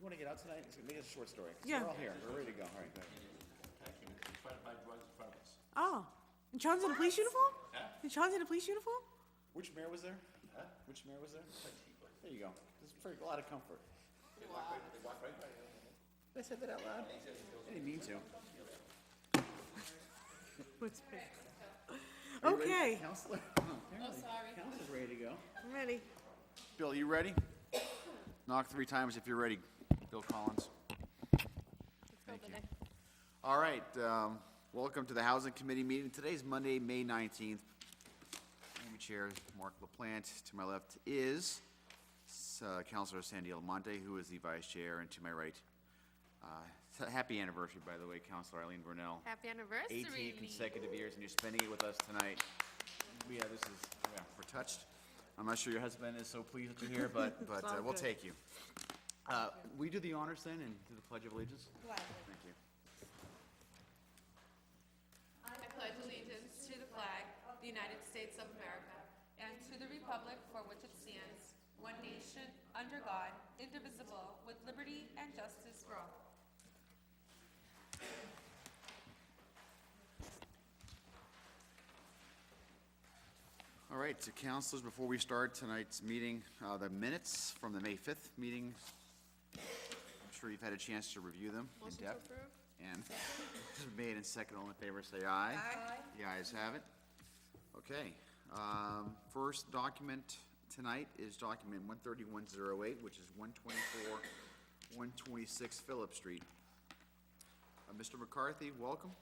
want to get out tonight? Let's make it a short story. 'Cause Yeah. We're all here. We're ready to go. All right, go ahead. He's trying to buy drugs in front of us. Oh, and Charles in a police uniform? And Charles in a police uniform? Which mayor was there? Huh? Which mayor was there? There you go. This is for a lot of comfort. They walk right by you. Did I say that out loud? I didn't mean to. What's big? Are you ready, Okay, Counselor? Oh, sorry. Counselor's ready to go. I'm ready. Bill, you ready? Knock 3 times if you're ready, Bill Collins. Thank you. All right, welcome to the Housing Committee meeting. Today's Monday, May 19th. I'm Chair Mark LaPlante. To my left is Councilor Sandy Almonte, who is the Vice Chair, and to my right, happy anniversary, by the way, Councilor Eileen Vernell. Happy anniversary. 18 consecutive years, and you're spending it with us tonight. We're touched. I'm not sure your husband is so pleased that you're here, but all we'll good. take you. We do the honors then and do the Pledge of Allegiance? Thank you. I pledge allegiance to the flag of the United States of America and to the republic for which it stands, one nation, under God, indivisible, with liberty and justice for all. All right, so councilors, before we start tonight's meeting, the minutes from the May 5th meeting, I'm sure you've had a chance to review them in depth. And this is made and second, all in favor, say aye. Aye. The ayes have it. Okay, first document tonight is document 13108, which is 124, 126 Phillip Street. Mr. McCarthy, welcome.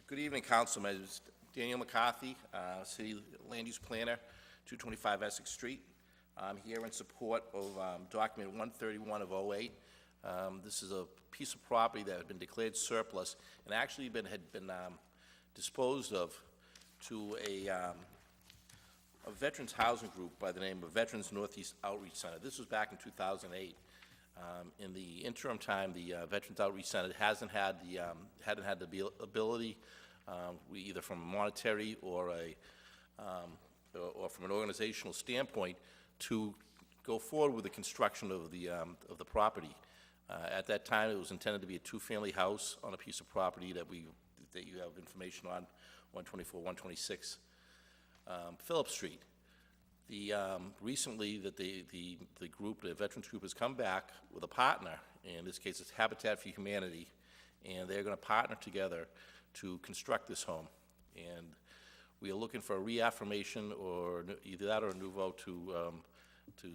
Good evening, Council members. Daniel McCarthy, City Land Use Planner, 225 Essex Street. I'm here in support of document 131 of 08. This is a piece of property that had been declared surplus and actually had been disposed of to a veterans housing group by the name of Veterans Northeast Outreach Center. This was back in 2008. In the interim time, the Veterans Outreach Center hadn't had the ability, either from a monetary or from an organizational standpoint, to go forward with the construction of the property. At that time, it was intended to be a 2-family house on a piece of property that you have information on, 124, 126 Phillip Street. Recently, that the Veterans Group has come back with a partner. In this case, it's Habitat for Humanity, and they're going to partner together to construct this home. And we are looking for a reaffirmation, or either that or a new vote to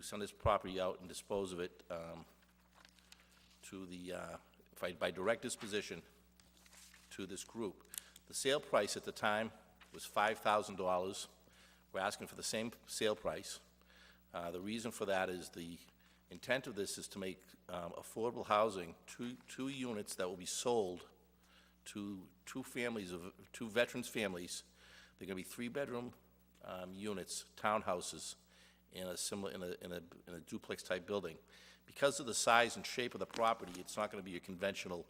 send this property out and dispose of it by direct disposition to this group. The sale price at the time was $5,000. We're asking for the same sale price. The reason for that is the intent of this is to make affordable housing, two units that will be sold to two veterans families. They're going to be 3-bedroom units, townhouses, in a duplex type building. Because of the size and shape of the property, it's not going to be a conventional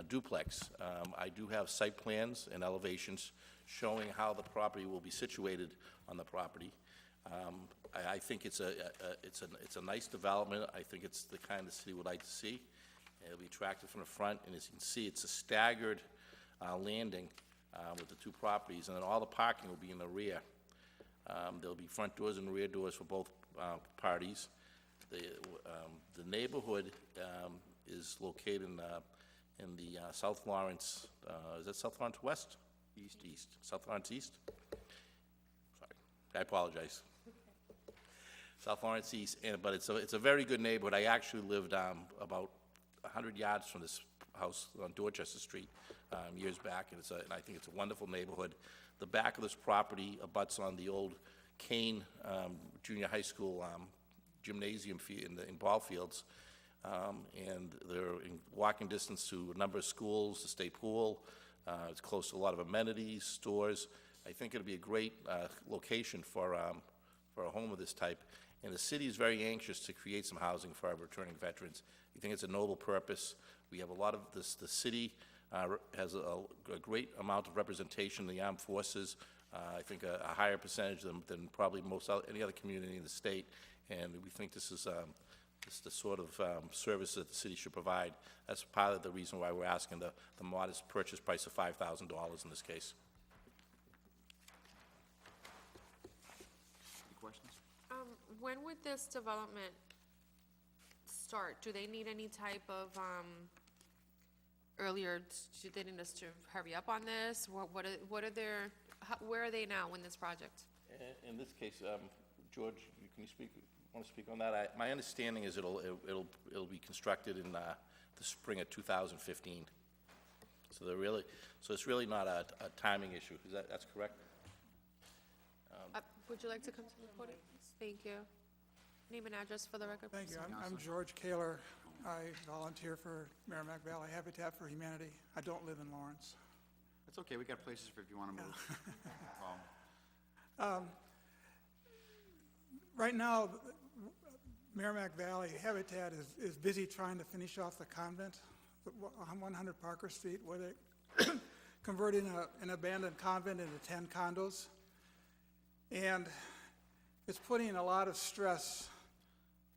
duplex. I do have site plans and elevations showing how the property will be situated on the property. I think it's a nice development. I think it's the kind the city would like to see. It'll be attractive from the front, and as you can see, it's a staggered landing with the two properties, and then all the parking will be in the rear. There'll be front doors and rear doors for both parties. The neighborhood is located in the South Lawrence, is that South Lawrence West? East. South Lawrence East? Sorry, I apologize. South Lawrence East, but it's a very good neighborhood. I actually lived about 100 yards from this house on Dorchester Street years back, and I think it's a wonderful neighborhood. The back of this property abuts on the old Kane Junior High School gymnasium in ball fields, and they're in walking distance to a number of schools, the state pool. It's close to a lot of amenities, stores. I think it'll be a great location for a home of this type. And the city is very anxious to create some housing for our returning veterans. We think it's a noble purpose. We have a lot of this, the city has a great amount of representation in the armed forces. I think a higher percentage than probably any other community in the state. And we think this is the sort of service that the city should provide. That's part of the reason why we're asking the modest purchase price of $5,000 in this case. Any questions? When would this development start? Do they need any type of, do they need us to hurry up on this? What are their, where are they now in this project? In this case, George, can you speak, want to speak on that? My understanding is it'll be constructed in the spring of 2015. So it's really not a timing issue. That's correct? Would you like to come to the podium? Thank you. Name and address for the record, Thank please. you. I'm George Kaler. I volunteer for Merrimack Valley Habitat for Humanity. I don't live in Lawrence. It's okay, we got places for if you want to move. No problem. Right now, Merrimack Valley Habitat is busy trying to finish off the convent on 100 Parker Street, where they're converting an abandoned convent into 10 condos. And it's putting a lot of stress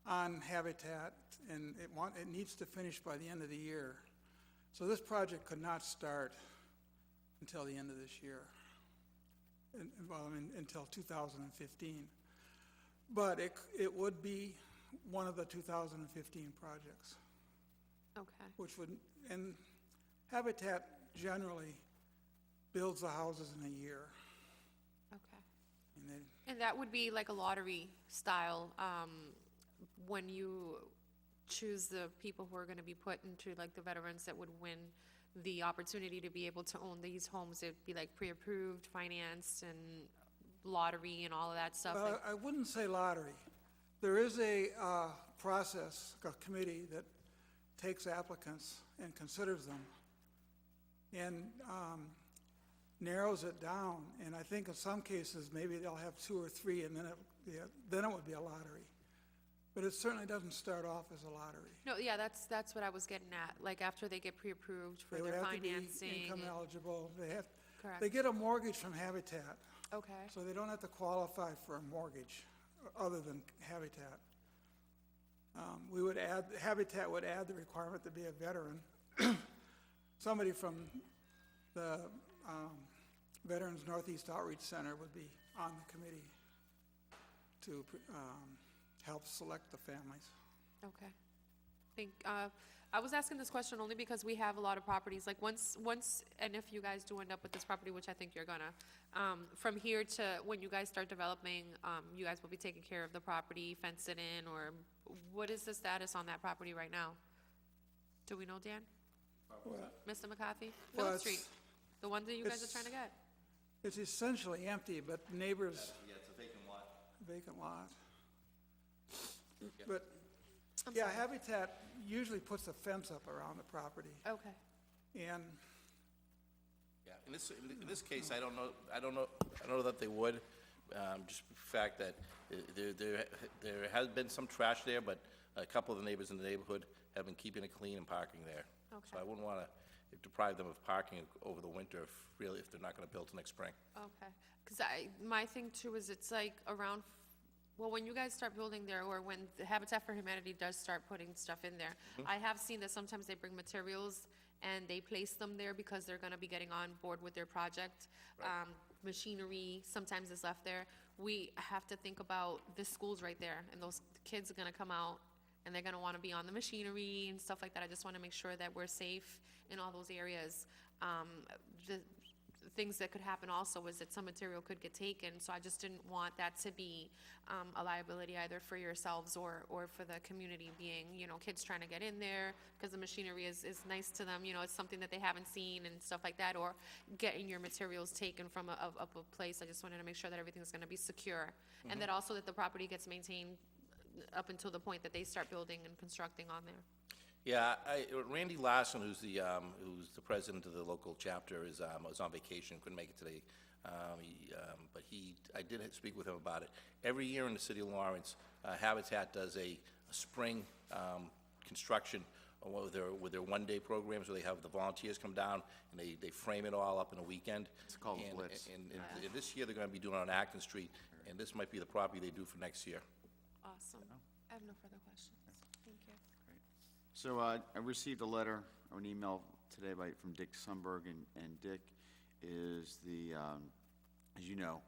on Habitat, and it needs to finish by the end of the year. So this project could not start until the end of this year, until 2015. But it would be one of the 2015 projects, Okay. which would, and Habitat generally builds the houses in a year. Okay. And they, And that would be like a lottery style, when you choose the people who are gonna be put into, like, the veterans that would win the opportunity to be able to own these homes, it'd be like pre-approved, financed, and lottery and all of that stuff. well, I wouldn't say lottery. There is a process, a committee that takes applicants and considers them and narrows it down. And I think in some cases, maybe they'll have 2 or 3, and then it would be a lottery. But it certainly doesn't start off as a lottery. No, yeah, that's what I was getting at, like, after they get pre-approved for They would their have to be financing. income eligible. Correct. They get a mortgage from Habitat, Okay, so they don't have to qualify for a mortgage other than Habitat. Habitat would add the requirement to be a veteran. Somebody from the Veterans Northeast Outreach Center would be on the committee to help select the families. okay. I was asking this question only because we have a lot of properties, like, once, and if you guys do end up with this property, which I think you're gonna, from here to when you guys start developing, you guys will be taking care of the property, fence it in, or what is the status on that property right now? Do we know, Dan? Mr. McCarthy? Well, Phillip Street, the one that you guys are it's- trying to get? It's essentially empty, but neighbors, Yeah, it's a vacant lot. vacant lot. But, yeah, Habitat usually puts a fence up around the property, Okay, and Yeah, in this case, I don't know that they would, just the fact that there has been some trash there, but a couple of the neighbors in the neighborhood have been keeping it clean and parking there. So Okay. I wouldn't want to deprive them of parking over the winter if they're not going to build till next spring. okay. Because my thing too is it's like around, well, when you guys start building there, or when the Habitat for Humanity does start putting stuff in there, I have seen that sometimes they bring materials and they place them there because they're gonna be getting on board with their project. Machinery sometimes is left there. We have to think about the schools right there, and those kids are gonna come out and they're gonna wanna be on the machinery and stuff like that. I just wanna make sure that we're safe in all those areas. The things that could happen also is that some material could get taken, so I just didn't want that to be a liability either for yourselves or for the community, being, kids trying to get in there, because the machinery is nice to them, it's something that they haven't seen and stuff like that, or getting your materials taken from a place. I just wanted to make sure that everything's gonna be secure, and that also that the property gets maintained up until the point that they start building and constructing on there. Yeah, Randy Larson, who's the president of the local chapter, was on vacation, couldn't make it today. But I did speak with him about it. Every year in the city of Lawrence, Habitat does a spring construction with their one-day programs, where they have the volunteers come down and they frame it all up in a weekend. It's called And- Blitz. And this year, they're gonna be doing it on Acton Street, and this might be the property they do for next year. Awesome. I have no further questions. Thank you. So I received a letter or an email today from Dick Sundberg, and Dick is the, as you know,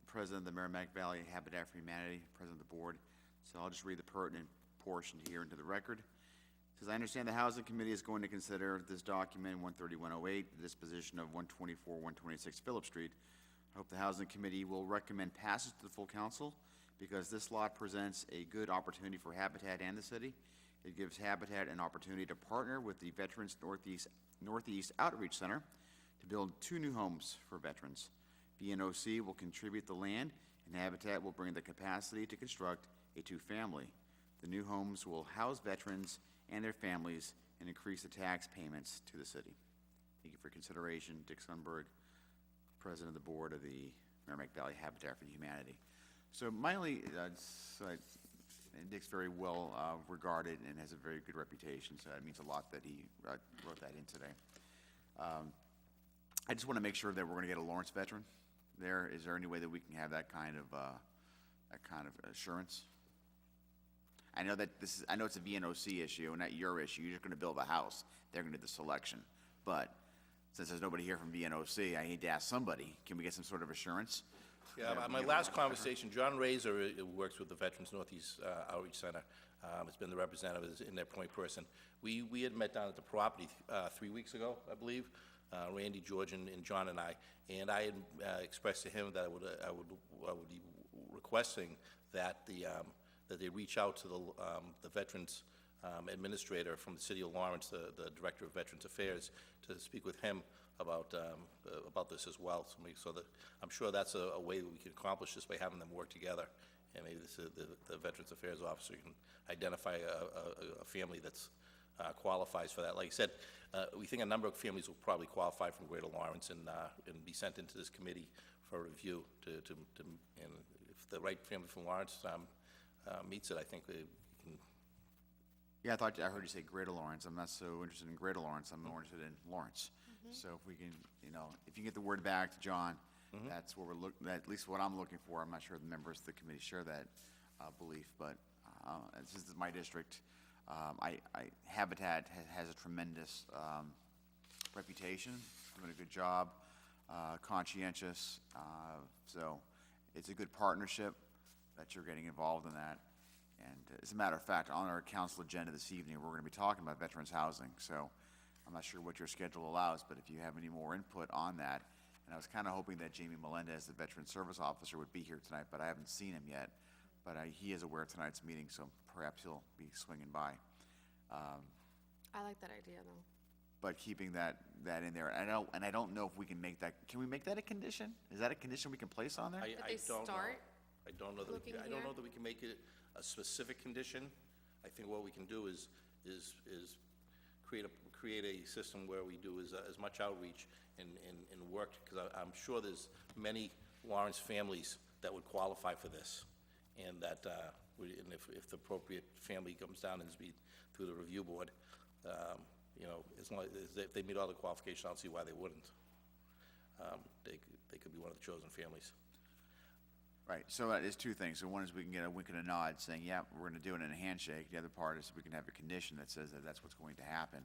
president of the Merrimack Valley Habitat for Humanity, president of the board. So I'll just read the pertinent portion here into the record. It says, I understand the Housing Committee is going to consider this document, 13108, the disposition of 124, 126 Phillip Street. I hope the Housing Committee will recommend passage to the full council, because this lot presents a good opportunity for Habitat and the city. It gives Habitat an opportunity to partner with the Veterans Northeast Outreach Center to build 2 new homes for veterans. VNOC will contribute the land, and Habitat will bring the capacity to construct a 2-family. The new homes will house veterans and their families and increase the tax payments to the city. Thank you for consideration, Dick Sundberg, president of the board of the Merrimack Valley Habitat for Humanity. So my only, and Dick's very well regarded and has a very good reputation, so it means a lot that he wrote that in today. I just want to make sure that we're going to get a Lawrence veteran there. Is there any way that we can have that kind of assurance? I know that I know it's a VNOC issue and not your issue. You're just going to build a house. They're going to do the selection. But since there's nobody here from VNOC, I need to ask somebody, can we get some sort of assurance? Yeah, my last conversation, John Razor, who works with the Veterans Northeast Outreach Center, has been the representative in their point person. We had met down at the property 3 weeks ago, I believe, Randy, George, and John and I had expressed to him that I would be requesting that that they reach out to the Veterans Administrator from the City of Lawrence, the Director of Veterans Affairs, to speak with him about this as well. So that I'm sure that's a way that we can accomplish this by having them work together. And maybe the Veterans Affairs Officer can identify a family that's qualifies for that. Like I said, we think a number of families will probably qualify from Greater Lawrence and be sent into this committee for review and if the right family from Lawrence meets it, I think we can. Yeah, I heard you say Greater Lawrence. I'm not so interested in Greater Lawrence. I'm more interested in Lawrence. So if we can, if you get the word back to John, that's what we're looking, at least what I'm looking for. I'm not sure the members of the committee share that belief, but this is my district. Habitat has a tremendous reputation, doing a good job, conscientious. So it's a good partnership that you're getting involved in that. And as a matter of fact, on our council agenda this evening, we're going to be talking about veterans housing. So I'm not sure what your schedule allows, but if you have any more input on that, and I was kind of hoping that Jamie Melendez, the Veteran Service Officer, would be here tonight, but I haven't seen him yet. But he is aware of tonight's meeting, so perhaps he'll be swinging by. I like that idea, though. But keeping that in there, and I don't know if we can make that. Can we make that a condition? Is that a condition we can place on there? Did they start I don't know looking that, I don't here? know that we can make it a specific condition. I think what we can do is create a system where we do as much outreach and work, because I'm sure there's many Lawrence families that would qualify for this, and that, and if the appropriate family comes down and is through the review board, as long as if they meet all the qualifications, I don't see why they wouldn't. They could be one of the chosen families. Right, so there's 2 things. So one is we can get a wink and a nod saying, yeah, we're going to do it in a handshake. The other part is we can have a condition that says that that's what's going to happen.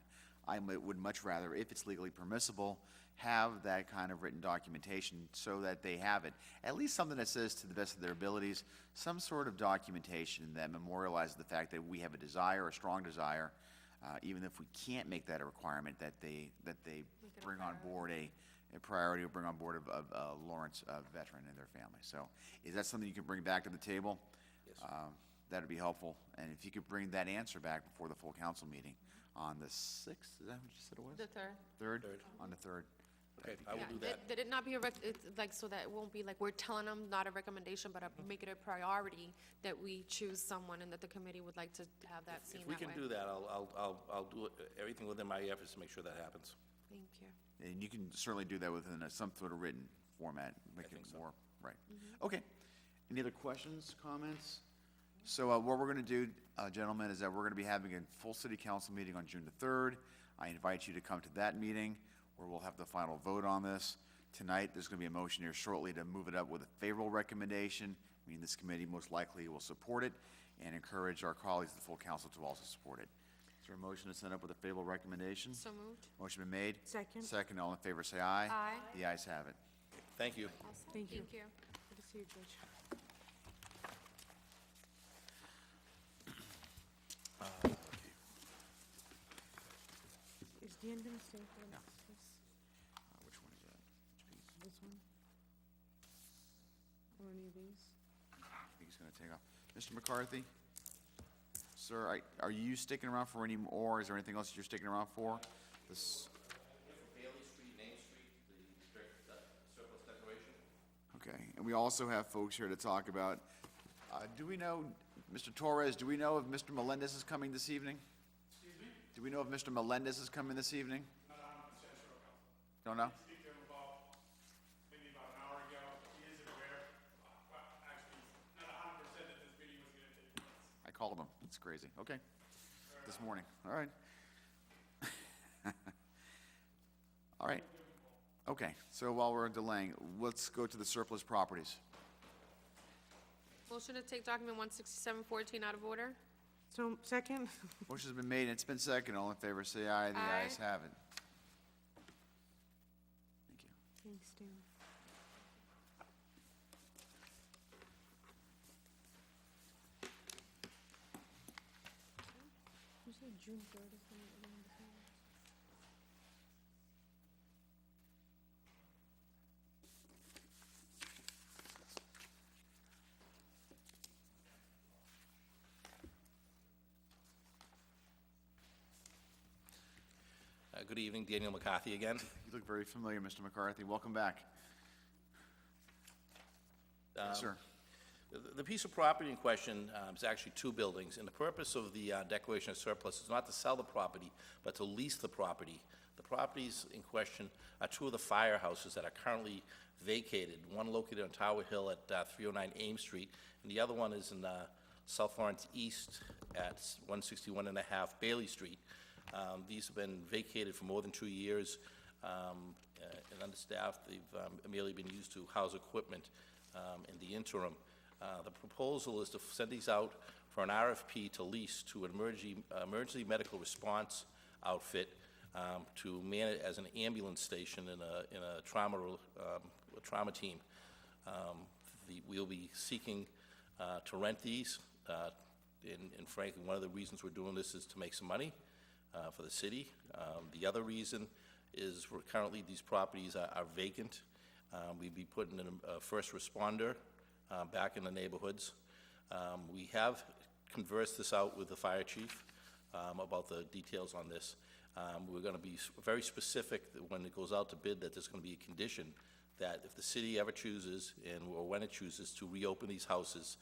I would much rather, if it's legally permissible, have that kind of written documentation so that they have it. At least something that says, to the best of their abilities, some sort of documentation that memorializes the fact that we have a desire, a strong desire, even if we can't make that a requirement, that they bring on board a priority, or bring on board a Lawrence veteran and their family. So is that something you can bring back to the table? Yes. That'd be helpful. And if you could bring that answer back before the full council meeting on the 6th, is that what you said it was? the third? Third? Third. On the 3rd. Okay, I will Yeah, do that. Did it not be it's like, so that it won't be like we're telling them not a recommendation, but make it a priority that we choose someone and that the committee would like to have that seen If we that way? can do that, I'll do everything within my efforts to make sure that happens. Thank you. And you can certainly do that within some sort of written format, make it think so. more, right. Okay. Any other questions, comments? So what we're going to do, gentlemen, is that we're going to be having a full city council meeting on June the 3rd. I invite you to come to that meeting where we'll have the final vote on this. Tonight, there's going to be a motion here shortly to move it up with a favorable recommendation, meaning this committee most likely will support it, and encourage our colleagues, the full council, to also support it. Is there a motion to send up with a favorable recommendation? So moved. Motion been made? Second. Second, all in favor, say aye. Aye. The ayes have it. Thank you. Thank you. Thank you. Good to see you, Judge. Is Dan gonna stay for Which one is that? Which piece? this one? Or any of these? I think he's going to take off. Mr. McCarthy? Sir, are you sticking around for any more? Is there anything else you're sticking around for? This, Bailey Street, Main Street, the surplus declaration. okay, and we also have folks here to talk about, do we know, Mr. Torres, do we know if Mr. Melendez is coming this evening? Excuse me? Do we know if Mr. Melendez is coming this evening? Not 100% sure. Don't know? Speak to him maybe about an hour ago. He is aware, well, actually, he's not 100% that this meeting was going to take place. I called him. It's crazy. Okay. This morning. All right. All right. Okay, so while we're delaying, let's go to the surplus properties. Motion to take document 16714 out of order? So, second? Motion's been made and it's been seconded. All in favor, say aye. The Aye. ayes have it. Thank you. Thanks, Dan. You said June 3rd is when we're doing this one? Good evening, Daniel McCarthy again. You look very familiar, Mr. McCarthy. Welcome back. Yes, sir. The piece of property in question is actually two buildings, and the purpose of the declaration of surplus is not to sell the property, but to lease the property. The properties in question are two of the firehouses that are currently vacated, one located on Tower Hill at 309 Ames Street, and the other one is in South Florence East at 161 and a half Bailey Street. These have been vacated for more than 2 years and understaffed. They've merely been used to house equipment in the interim. The proposal is to send these out for an RFP to lease to an emergency medical response outfit to man it as an ambulance station in a trauma team. We'll be seeking to rent these, and frankly, one of the reasons we're doing this is to make some money for the city. The other reason is currently these properties are vacant. We'd be putting in a first responder back in the neighborhoods. We have conversed this out with the fire chief about the details on this. We're going to be very specific that when it goes out to bid, that there's going to be a condition that if the city ever chooses, or when it chooses to reopen these houses,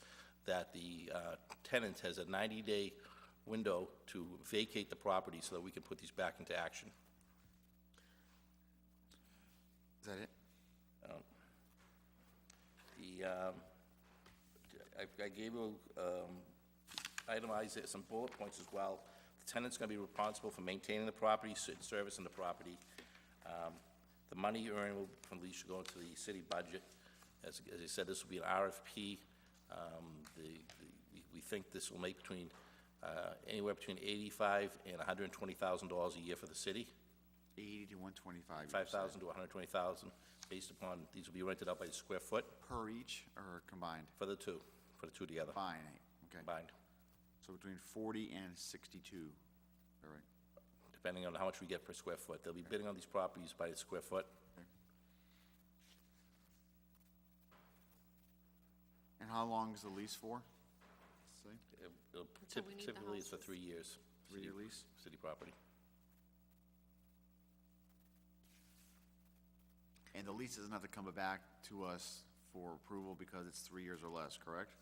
that the tenant has a 90-day window to vacate the property so that we can put these back into action. Is that it? I gave you, itemized it, some bullet points as well. The tenant's gonna be responsible for maintaining the property, servicing the property. The money earned from the lease should go into the city budget. As I said, this will be an RFP. We think this will make anywhere between $85,000 and $120,000 a year for the city. 80 to 125. you said. 5,000 to 120,000, based upon, these will be rented out by the square foot Per each or combined? for the two together, Fine, okay. combined, So between 40 and 62, all right. depending on how much we get per square foot. They'll be bidding on these properties by the square foot. And how long is the lease for? Say, Until we need the Typically, it's for houses. 3 years. 3-year lease? City property. And the lease doesn't have to come back to us for approval because it's 3 years or less, correct?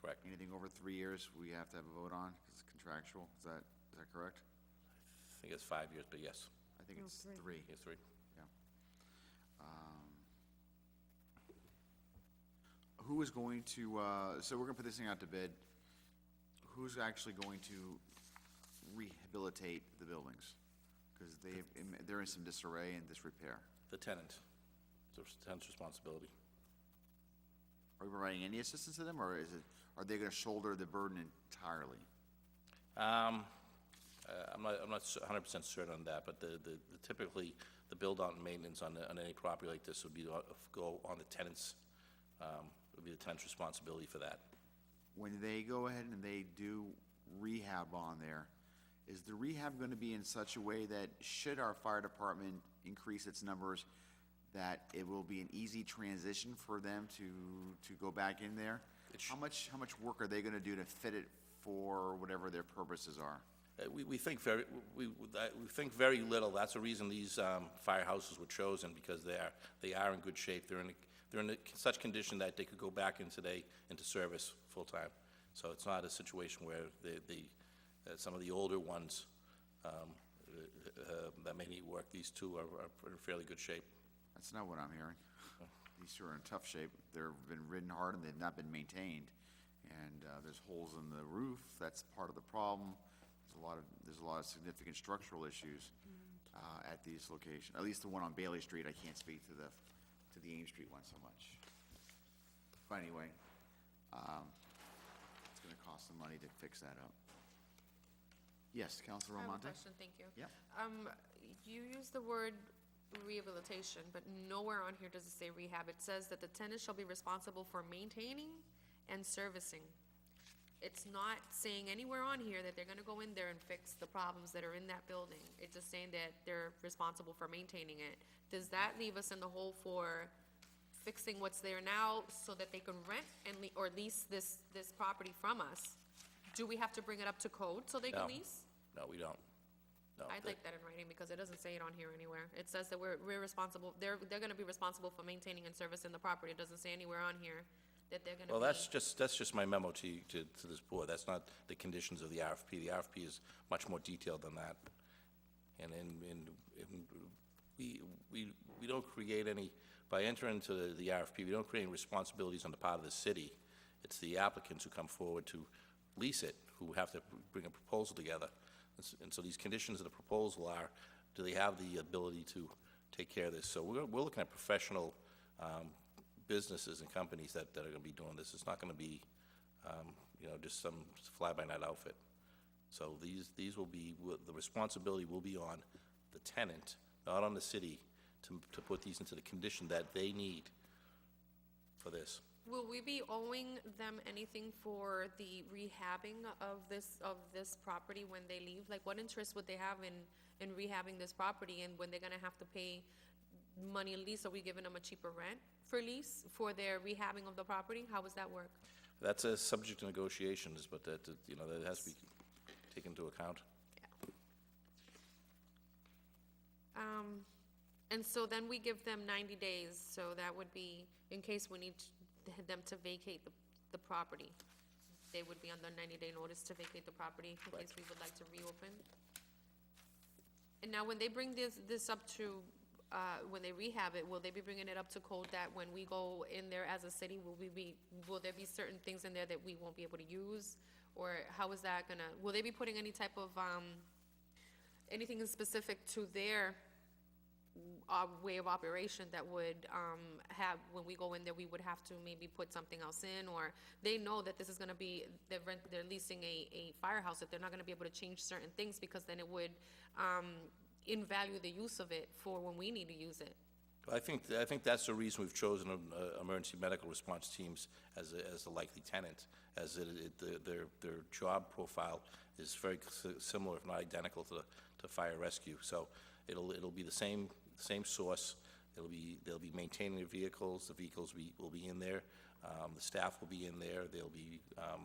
Correct. Anything over 3 years, we have to have a vote on because it's contractual. Is that correct? I think it's 5 years, but yes, I think No, it's 3. 3. it's 3. Who is going to, so we're gonna put this thing out to bid. who's actually going to rehabilitate the buildings? Because they're in some disarray and disrepair. The tenant. It's the tenant's responsibility. Are we providing any assistance to them, or are they gonna shoulder the burden entirely? I'm not 100% certain on that, but typically, the build-out and maintenance on any property like this would go on the tenant's, would be the tenant's responsibility for that. When they go ahead and they do rehab on there, is the rehab gonna be in such a way that should our fire department increase its numbers, that it will be an easy transition for them to go back in there? How much work are they gonna do to fit it for whatever their purposes are? We think very little. That's the reason these firehouses were chosen, because they are in good shape. They're in such condition that they could go back into service full-time. So it's not a situation where some of the older ones that may need work, these two are in fairly good shape. That's not what I'm hearing. These two are in tough shape. They've been ridden hard and they've not been maintained. And there's holes in the roof. That's part of the problem. There's a lot of significant structural issues at these locations. At least the one on Bailey Street, I can't speak to the Ames Street one so much. But anyway, it's gonna cost some money to fix that up. Yes, Councilor I have a Almonte? question, thank you. Yep. You use the word rehabilitation, but nowhere on here does it say rehab. It says that the tenant shall be responsible for maintaining and servicing. It's not saying anywhere on here that they're gonna go in there and fix the problems that are in that building. It's just saying that they're responsible for maintaining it. Does that leave us in the hole for fixing what's there now so that they can rent and or lease this property from us? Do we have to bring it up to code so they can No. lease? No, we don't. No. I'd like that in writing, because it doesn't say it on here anywhere. It says that we're responsible, they're gonna be responsible for maintaining and servicing the property. It doesn't say anywhere on here that they're gonna be. Well, that's just my memo to this board. That's not the conditions of the RFP. The RFP is much more detailed than that. And we don't create any, by entering into the RFP, we don't create any responsibilities on the part of the city. It's the applicants who come forward to lease it, who have to bring a proposal together. And so these conditions of the proposal are, do they have the ability to take care of this? So we're looking at professional businesses and companies that are gonna be doing this. It's not gonna be, just some fly-by-night outfit. So these will be, the responsibility will be on the tenant, not on the city, to put these into the condition that they need for this. Will we be owing them anything for the rehabbing of this property when they leave? Like, what interest would they have in rehabbing this property, and when they're gonna have to pay money lease, are we giving them a cheaper rent for lease for their rehabbing of the property? How does that work? That's a subject to negotiations, but that has to be taken into account. And so then we give them 90 days, so that would be, in case we need them to vacate the property. They would be on the 90-day notice to vacate the property in case we would like to reopen. And now, when they bring this up to, when they rehab it, will they be bringing it up to code that when we go in there as a city, will there be certain things in there that we won't be able to use? Or how is that gonna, will they be putting any type of, anything specific to their way of operation that would have, when we go in there, we would have to maybe put something else in? Or they know that this is gonna be, they're leasing a firehouse, that they're not gonna be able to change certain things, because then it would invalue the use of it for when we need to use it. I think that's the reason we've chosen emergency medical response teams as a likely tenant, as their job profile is very similar, if not identical, to fire rescue. So it'll be the same source. They'll be maintaining their vehicles. The vehicles will be in there. The staff will be in there. They'll be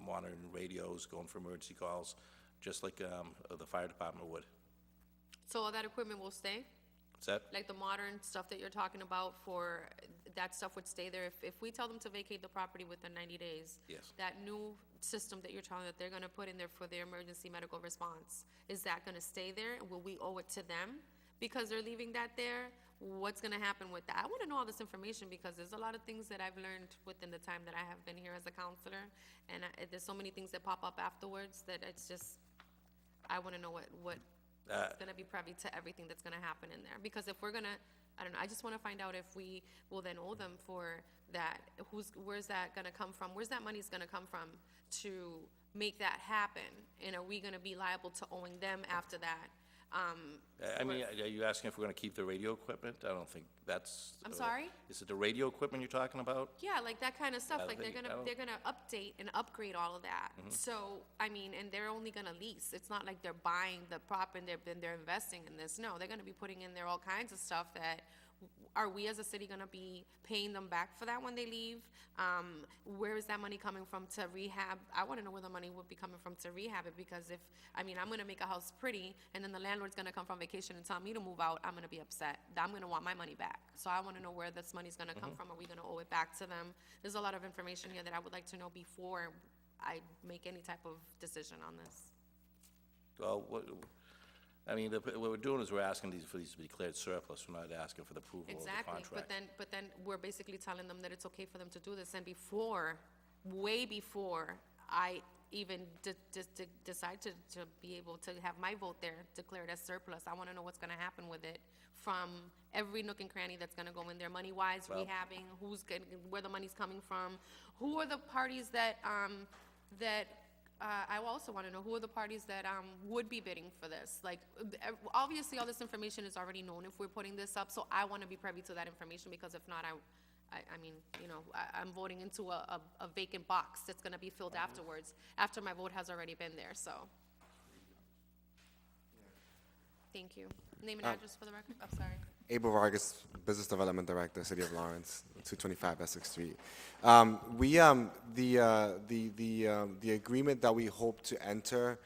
monitoring radios, going for emergency calls, just like the fire department would. So all that equipment will stay? Is that? Like the modern stuff that you're talking about, for that stuff would stay there? If we tell them to vacate the property within 90 days? Yes. That new system that you're telling that they're gonna put in there for their emergency medical response, is that gonna stay there? Will we owe it to them because they're leaving that there? what's gonna happen with that? I wanna know all this information because there's a lot of things that I've learned within the time that I have been here as a counselor. And there's so many things that pop up afterwards that it's just, I wanna know what is gonna be privy to everything that's gonna happen in there. Because if we're gonna, I don't know, I just wanna find out if we will then owe them for that. Where's that gonna come from? Where's that money's gonna come from to make that happen? And are we gonna be liable to owing them after that? I mean, are you asking if we're gonna keep the radio equipment? I don't think that's. I'm sorry? Is it the radio equipment you're talking about? Yeah, like that kind of stuff, I like think- I don't- they're gonna update and upgrade all of that. So, I mean, and they're only gonna lease, it's not like they're buying the prop and they're investing in this, no, they're gonna be putting in there all kinds of stuff that, are we as a city gonna be paying them back for that when they leave? Where is that money coming from to rehab? I wanna know where the money would be coming from to rehab it, because if, I mean, I'm gonna make a house pretty, and then the landlord's gonna come from vacation and tell me to move out, I'm gonna be upset. I'm gonna want my money back. So I wanna know where this money's gonna come from. Are we gonna owe it back to them? There's a lot of information here that I would like to know before I make any type of decision on this. Well, I mean, what we're doing is we're asking for these to be declared surplus. We're not asking for the approval of the Exactly, contract. but then we're basically telling them that it's okay for them to do this, and before, way before I even decide to be able to have my vote there declared as surplus, I wanna know what's gonna happen with it from every nook and cranny that's gonna go in there, money-wise, Well- rehabbing, where the money's coming from, who are the parties that, I also want to know who are the parties that would be bidding for this. Like, obviously, all this information is already known if we're putting this up, so I want to be privy to that information, because if not, I mean, you know, I'm voting into a vacant box that's going to be filled afterwards, after my vote has already been there, so. Thank you. Name and address for the record? I'm sorry. Abel Vargas, Business Development Director, City of Lawrence, 225 Essex Street. The agreement that we hope to enter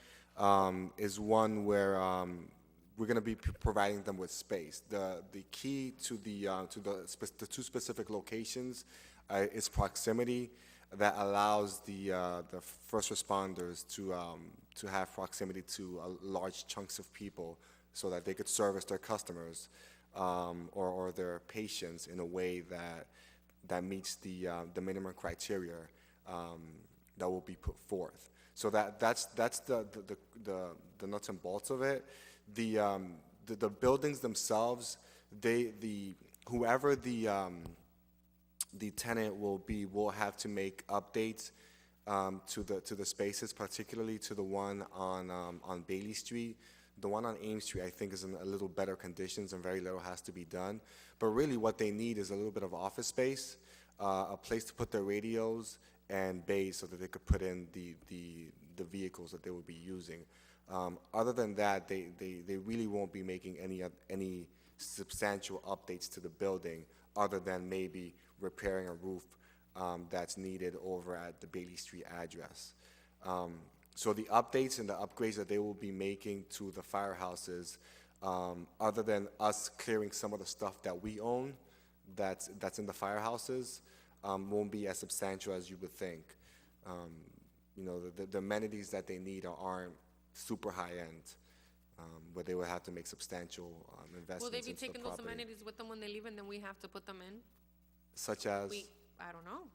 is one where we're going to be providing them with space. The key to the two specific locations is proximity that allows the first responders to have proximity to large chunks of people so that they could service their customers or their patients in a way that meets the minimum criteria that will be put forth. So that's the nuts and bolts of it. The buildings themselves, whoever the tenant will have to make updates to the spaces, particularly to the one on Bailey Street. The one on Ames Street, I think, is in a little better conditions and very little has to be done. But really what they need is a little bit of office space, a place to put their radios, and bays so that they could put in the vehicles that they will be using. Other than that, they really won't be making any substantial updates to the building other than maybe repairing a roof that's needed over at the Bailey Street address. So the updates and the upgrades that they will be making to the firehouses, other than us clearing some of the stuff that we own that's in the firehouses, won't be as substantial as you would think. You know, the amenities that they need aren't super high-end, but they will have to make substantial investments Will they be into the taking those property. amenities with them when they leave, and then we have to put them in? Such as, I don't know,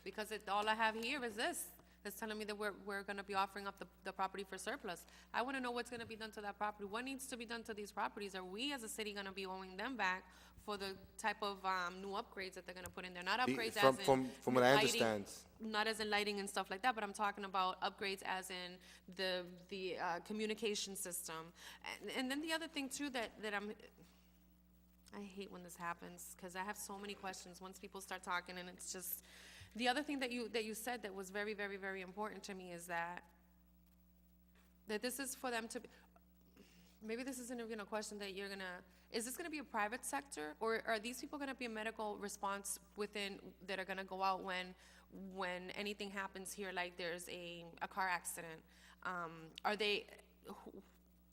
because all I have here is this. It's telling me that we're gonna be offering up the property for surplus. I wanna know what's gonna be done to that property. What needs to be done to these properties? Are we as a city gonna be owing them back for the type of new upgrades that they're gonna put in there? Not upgrades as in from what I lighting, understand, not as in lighting and stuff like that, but I'm talking about upgrades as in the communication system. And then the other thing too that I hate when this happens, because I have so many questions once people start talking, and it's just, the other thing that you said that was very, very, very important to me is that this is for them to, maybe this isn't even a question that you're gonna, is this gonna be a private sector, or are these people gonna be a medical response that are gonna go out when anything happens here, like there's a car accident?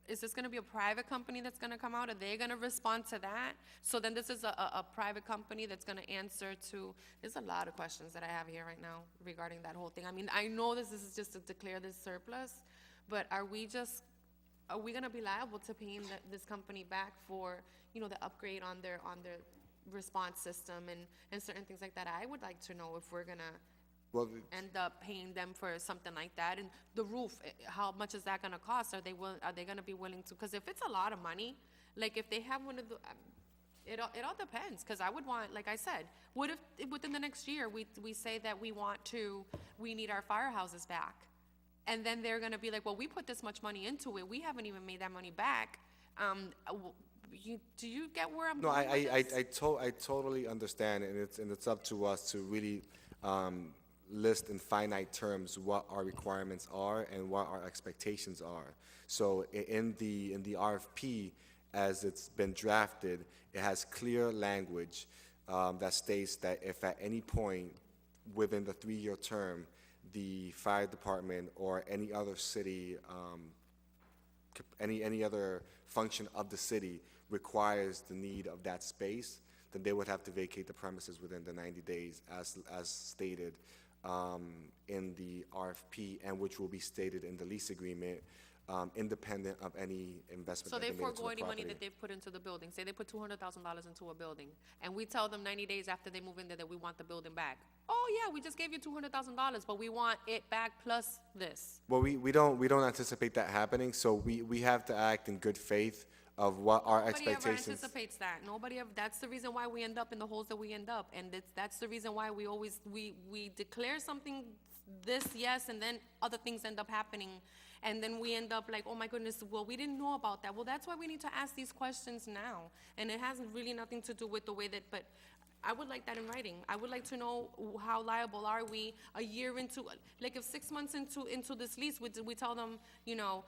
Is this gonna be a private company that's gonna come out? Are they gonna respond to that? So then this is a private company that's gonna answer to, there's a lot of questions that I have here right now regarding that whole thing. I mean, I know this is just to declare this surplus, but are we just are we gonna be liable to paying this company back for, you know, the upgrade on their response system and certain things like that? I would like to know if we're gonna Well, end up paying them for something like that. And the roof, how much is that gonna cost? Are they gonna be willing to, because if it's a lot of money, like if they have one of the, it all depends, because I would want, like I said, what if within the next year, we say that we need our firehouses back? And then they're gonna be like, well, we put this much money into it, we haven't even made that money back. Do you get where I'm no, going with this? I totally understand, and it's up to us to really list in finite terms what our requirements are and what our expectations are. So in the RFP, as it's been drafted, it has clear language that states that if at any point within the 3-year term, the fire department or any other city, any other function of the city requires the need of that space, then they would have to vacate the premises within the 90 days as stated in the RFP, and which will be stated in the lease agreement, independent of any investment So that they they made into forego the any money property. that they've put into the building. Say they put $200,000 into a building, and we tell them 90 days after they move in there that we want the building back. Oh, yeah, we just gave you $200,000, but we want it back plus this. Well, we don't anticipate that happening, so we have to act in good faith of what our Nobody ever expectations. anticipates that. That's the reason why we end up in the holes that we end up. And that's the reason why we always, we declare something, this, yes, and then other things end up happening. And then we end up like, oh my goodness, well, we didn't know about that. Well, that's why we need to ask these questions now. And it has really nothing to do with the way that, but I would like that in writing. I would like to know how liable are we a year into, like if 6 months into this lease, we tell them, you know,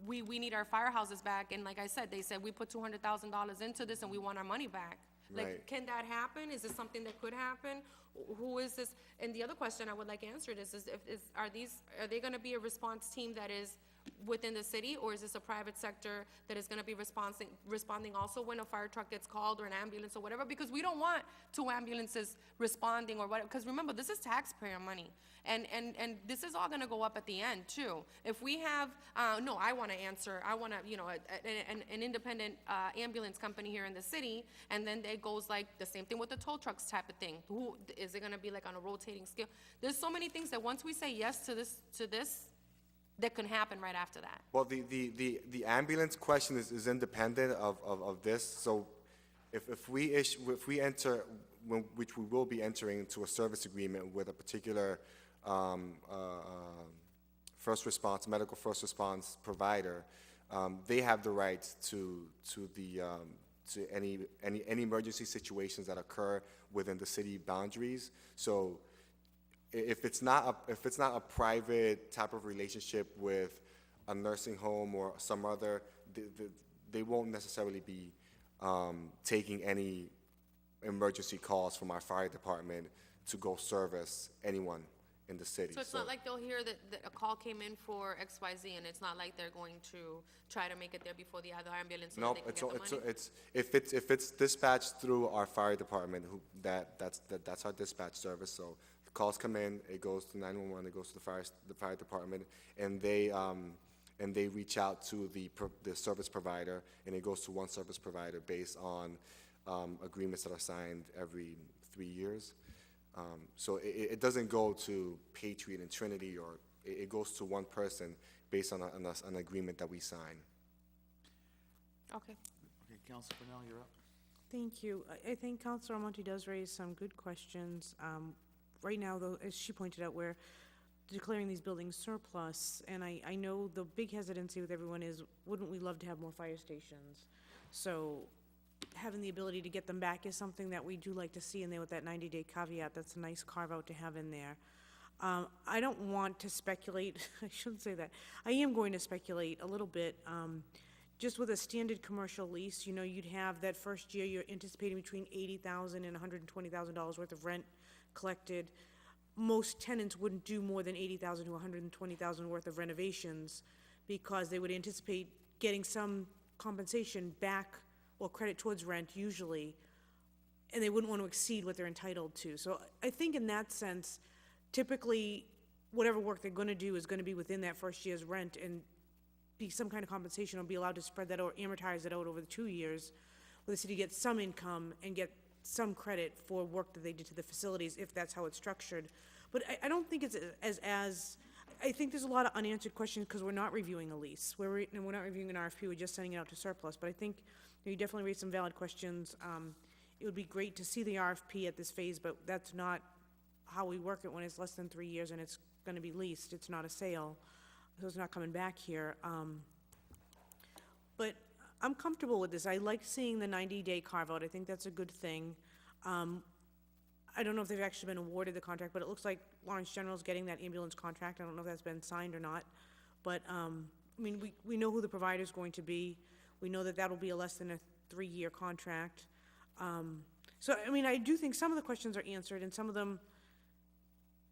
we need our firehouses back. And like I said, they said we put $200,000 into this and we want our money back. Like, Right. can that happen? Is this something that could happen? Who is this? And the other question I would like answered is are they gonna be a response team that is within the city, or is this a private sector that is gonna be responding also when a fire truck gets called or an ambulance or whatever? Because we don't want 2 ambulances responding or whatever, because remember, this is taxpayer money. And this is all gonna go up at the end too. If we have, I wanna answer, you know, an independent ambulance company here in the city, and then it goes like the same thing with the tow trucks type of thing. Who, is it gonna be like on a rotating scale? There's so many things that once we say yes to this, that can happen right after that. Well, the ambulance question is independent of this. So if we enter, which we will be entering into a service agreement with a particular medical first response provider, they have the right to any emergency situations that occur within the city boundaries. So if it's not a private type of relationship with a nursing home or some other, they won't necessarily be taking any emergency calls from our fire department to go service anyone in the city. So it's not like they'll hear that a call came in for XYZ, and it's not like they're going to try to make it there before the other ambulance so that Nope, they can get the money? if it's dispatched through our fire department, that's our dispatch service. So the calls come in, it goes to 911, it goes to the fire department, and they reach out to the service provider, and it goes to one service provider based on agreements that are signed every 3 years. So it doesn't go to Patriot and Trinity, or it goes to one person based on an agreement that we sign. Okay. Okay, Councilor Brunel, you're up. Thank you. I think Councilor Monti does raise some good questions. Right now, though, as she pointed out, we're declaring these buildings surplus, and I know the big hesitancy with everyone is, wouldn't we love to have more fire stations? So having the ability to get them back is something that we do like to see in there with that 90-day caveat. That's a nice carve-out to have in there. I don't want to speculate, I shouldn't say that. I am going to speculate a little bit. Just with a standard commercial lease, you know, you'd have that first year, you're anticipating between $80,000 and $120,000 worth of rent collected. Most tenants wouldn't do more than $80,000 to $120,000 worth of renovations because they would anticipate getting some compensation back or credit towards rent usually, and they wouldn't want to exceed what they're entitled to. So I think in that sense, typically, whatever work they're gonna do is gonna be within that first year's rent, and be some kind of compensation or be allowed to spread that or amortize it out over the 2 years, where the city gets some income and get some credit for work that they did to the facilities, if that's how it's structured. But I don't think it's I think there's a lot of unanswered questions because we're not reviewing a lease. We're not reviewing an RFP, we're just sending it out to surplus. But I think you definitely raised some valid questions. It would be great to see the RFP at this phase, but that's not how we work it when it's less than 3 years and it's gonna be leased. It's not a sale, so it's not coming back here. But I'm comfortable with this. I like seeing the 90-day carve-out. I think that's a good thing. I don't know if they've actually been awarded the contract, but it looks like Lawrence General's getting that ambulance contract. I don't know if that's been signed or not. But, I mean, we know who the provider's going to be. We know that that'll be a less than a 3-year contract. So, I mean, I do think some of the questions are answered, and some of them,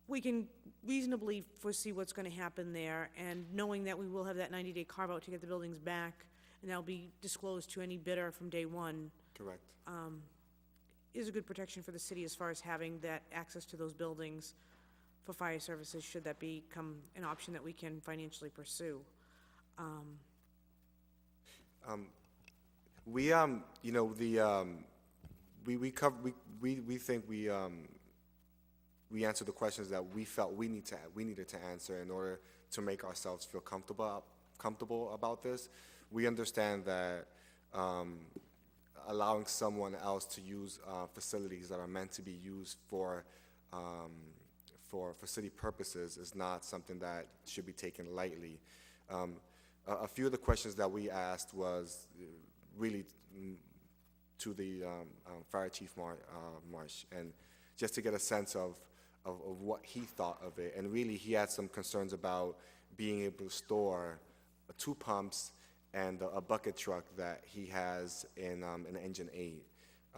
we can reasonably foresee what's gonna happen there, and knowing that we will have that 90-day carve-out to get the buildings back, and that'll be disclosed to any bidder from day one, Correct. is a good protection for the city as far as having that access to those buildings for fire services, should that become an option that we can financially pursue. We, you know, we think we answered the questions that we felt we needed to answer in order to make ourselves feel comfortable about this. We understand that allowing someone else to use facilities that are meant to be used for city purposes is not something that should be taken lightly. A few of the questions that we asked was really to the Fire Chief Marsh, and just to get a sense of what he thought of it. And really, he had some concerns about being able to store 2 pumps and a bucket truck that he has in Engine 8.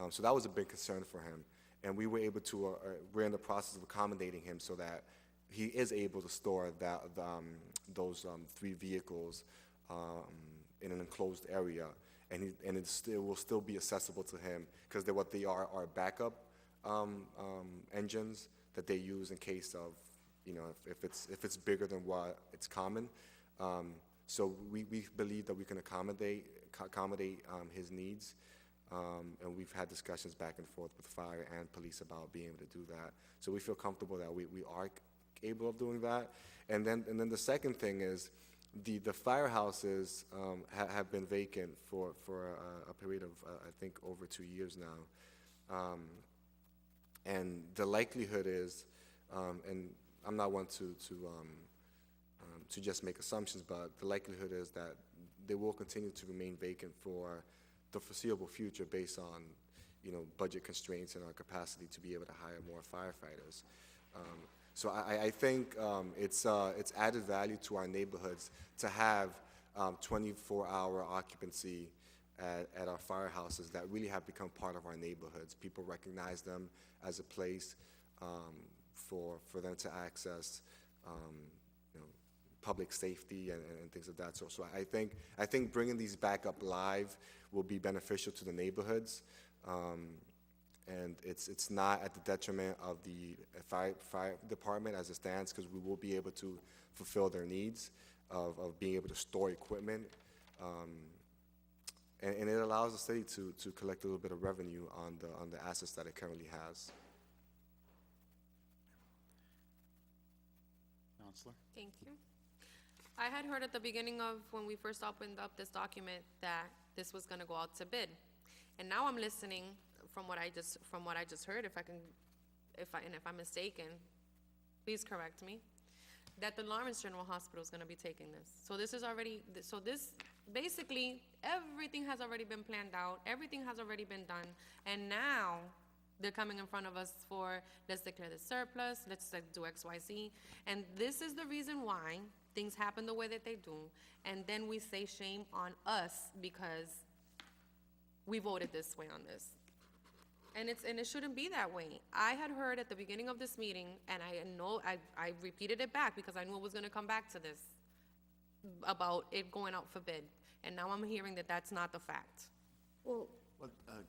So that was a big concern for him. And we were able to, we're in the process of accommodating him so that he is able to store those 3 vehicles in an enclosed area. And it will still be accessible to him, because what they are backup engines that they use in case of, you know, if it's bigger than what it's common. So we believe that we can accommodate his needs, and we've had discussions back and forth with fire and police about being able to do that. So we feel comfortable that we are able of doing that. And then the second thing is the firehouses have been vacant for a period of I think over 2 years now. And the likelihood is, and I'm not one to just make assumptions, but the likelihood is that they will continue to remain vacant for the foreseeable future based on, you know, budget constraints and our capacity to be able to hire more firefighters. So I think it's added value to our neighborhoods to have 24-hour occupancy at our firehouses that really have become part of our neighborhoods. People recognize them as a place for them to access, you know, public safety and things of that sort. So I think bringing these back up live will be beneficial to the neighborhoods, and it's not at the detriment of the fire department as it stands, because we will be able to fulfill their needs of being able to store equipment. And it allows the city to collect a little bit of revenue on the assets that it currently has. Counselor? Thank you. I had heard at the beginning of when we first opened up this document that this was gonna go out to bid. And now I'm listening from what I just heard, if I'm mistaken, please correct me, that the Lawrence General Hospital is gonna be taking this. So this is already, basically, everything has already been planned out, everything has already been done, and now they're coming in front of us for, let's declare the surplus, let's do X, Y, Z. And this is the reason why things happen the way that they do, and then we say shame on us because we voted this way on this. And it shouldn't be that way. I had heard at the beginning of this meeting, and I know, I repeated it back because I knew it was gonna come back to this, about it going out for bid. And now I'm hearing that that's not the fact. Well,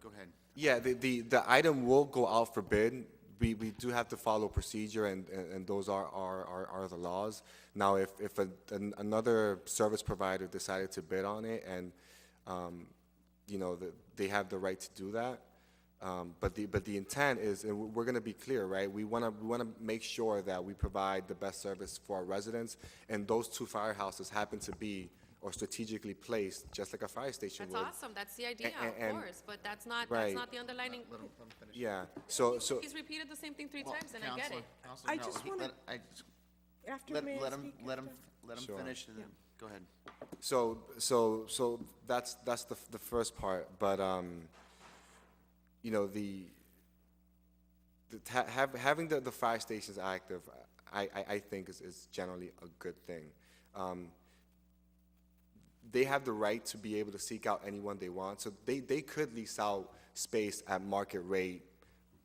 Go ahead. Yeah, the item will go out for bid, we do have to follow procedure, and those are the laws. Now, if another service provider decided to bid on it, and, you know, they have the right to do that. But the intent is, and we're gonna be clear, right? We wanna make sure that we provide the best service for our residents, and those two firehouses happen to be, or strategically placed, just like a fire station That's would. awesome, that's the idea, and- of course, but that's not Right. the underlining. Yeah, so, He's repeated the same thing three Well, times, and I get it. Counselor, I no, just wanna- After let may I him, speak let him, after? let him Sure. finish, and then, go ahead. So that's the first part, but, you know, having the fire stations active, I think is generally a good thing. They have the right to be able to seek out anyone they want, so they could lease out space at market rate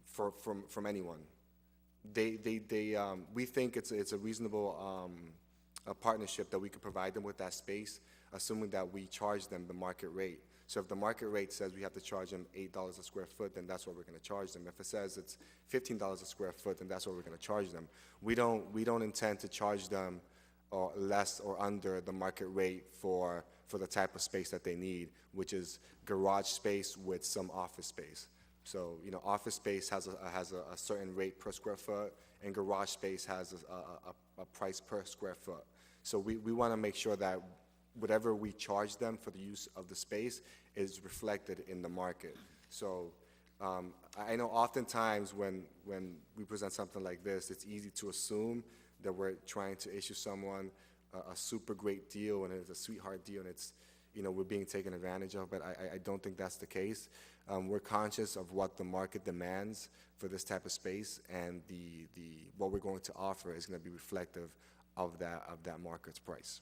from anyone. We think it's a reasonable a partnership that we could provide them with that space, assuming that we charge them the market rate. So if the market rate says we have to charge them $8 a square foot, then that's what we're gonna charge them. If it says it's $15 a square foot, then that's what we're gonna charge them. We don't intend to charge them or less or under the market rate for the type of space that they need, which is garage space with some office space. So, you know, office space has a certain rate per square foot, and garage space has a price per square foot. So we wanna make sure that whatever we charge them for the use of the space is reflected in the market. So, I know oftentimes when we present something like this, it's easy to assume that we're trying to issue someone a super great deal, and it's a sweetheart deal, and it's, you know, we're being taken advantage of, but I don't think that's the case. We're conscious of what the market demands for this type of space, and what we're going to offer is gonna be reflective of that market's price.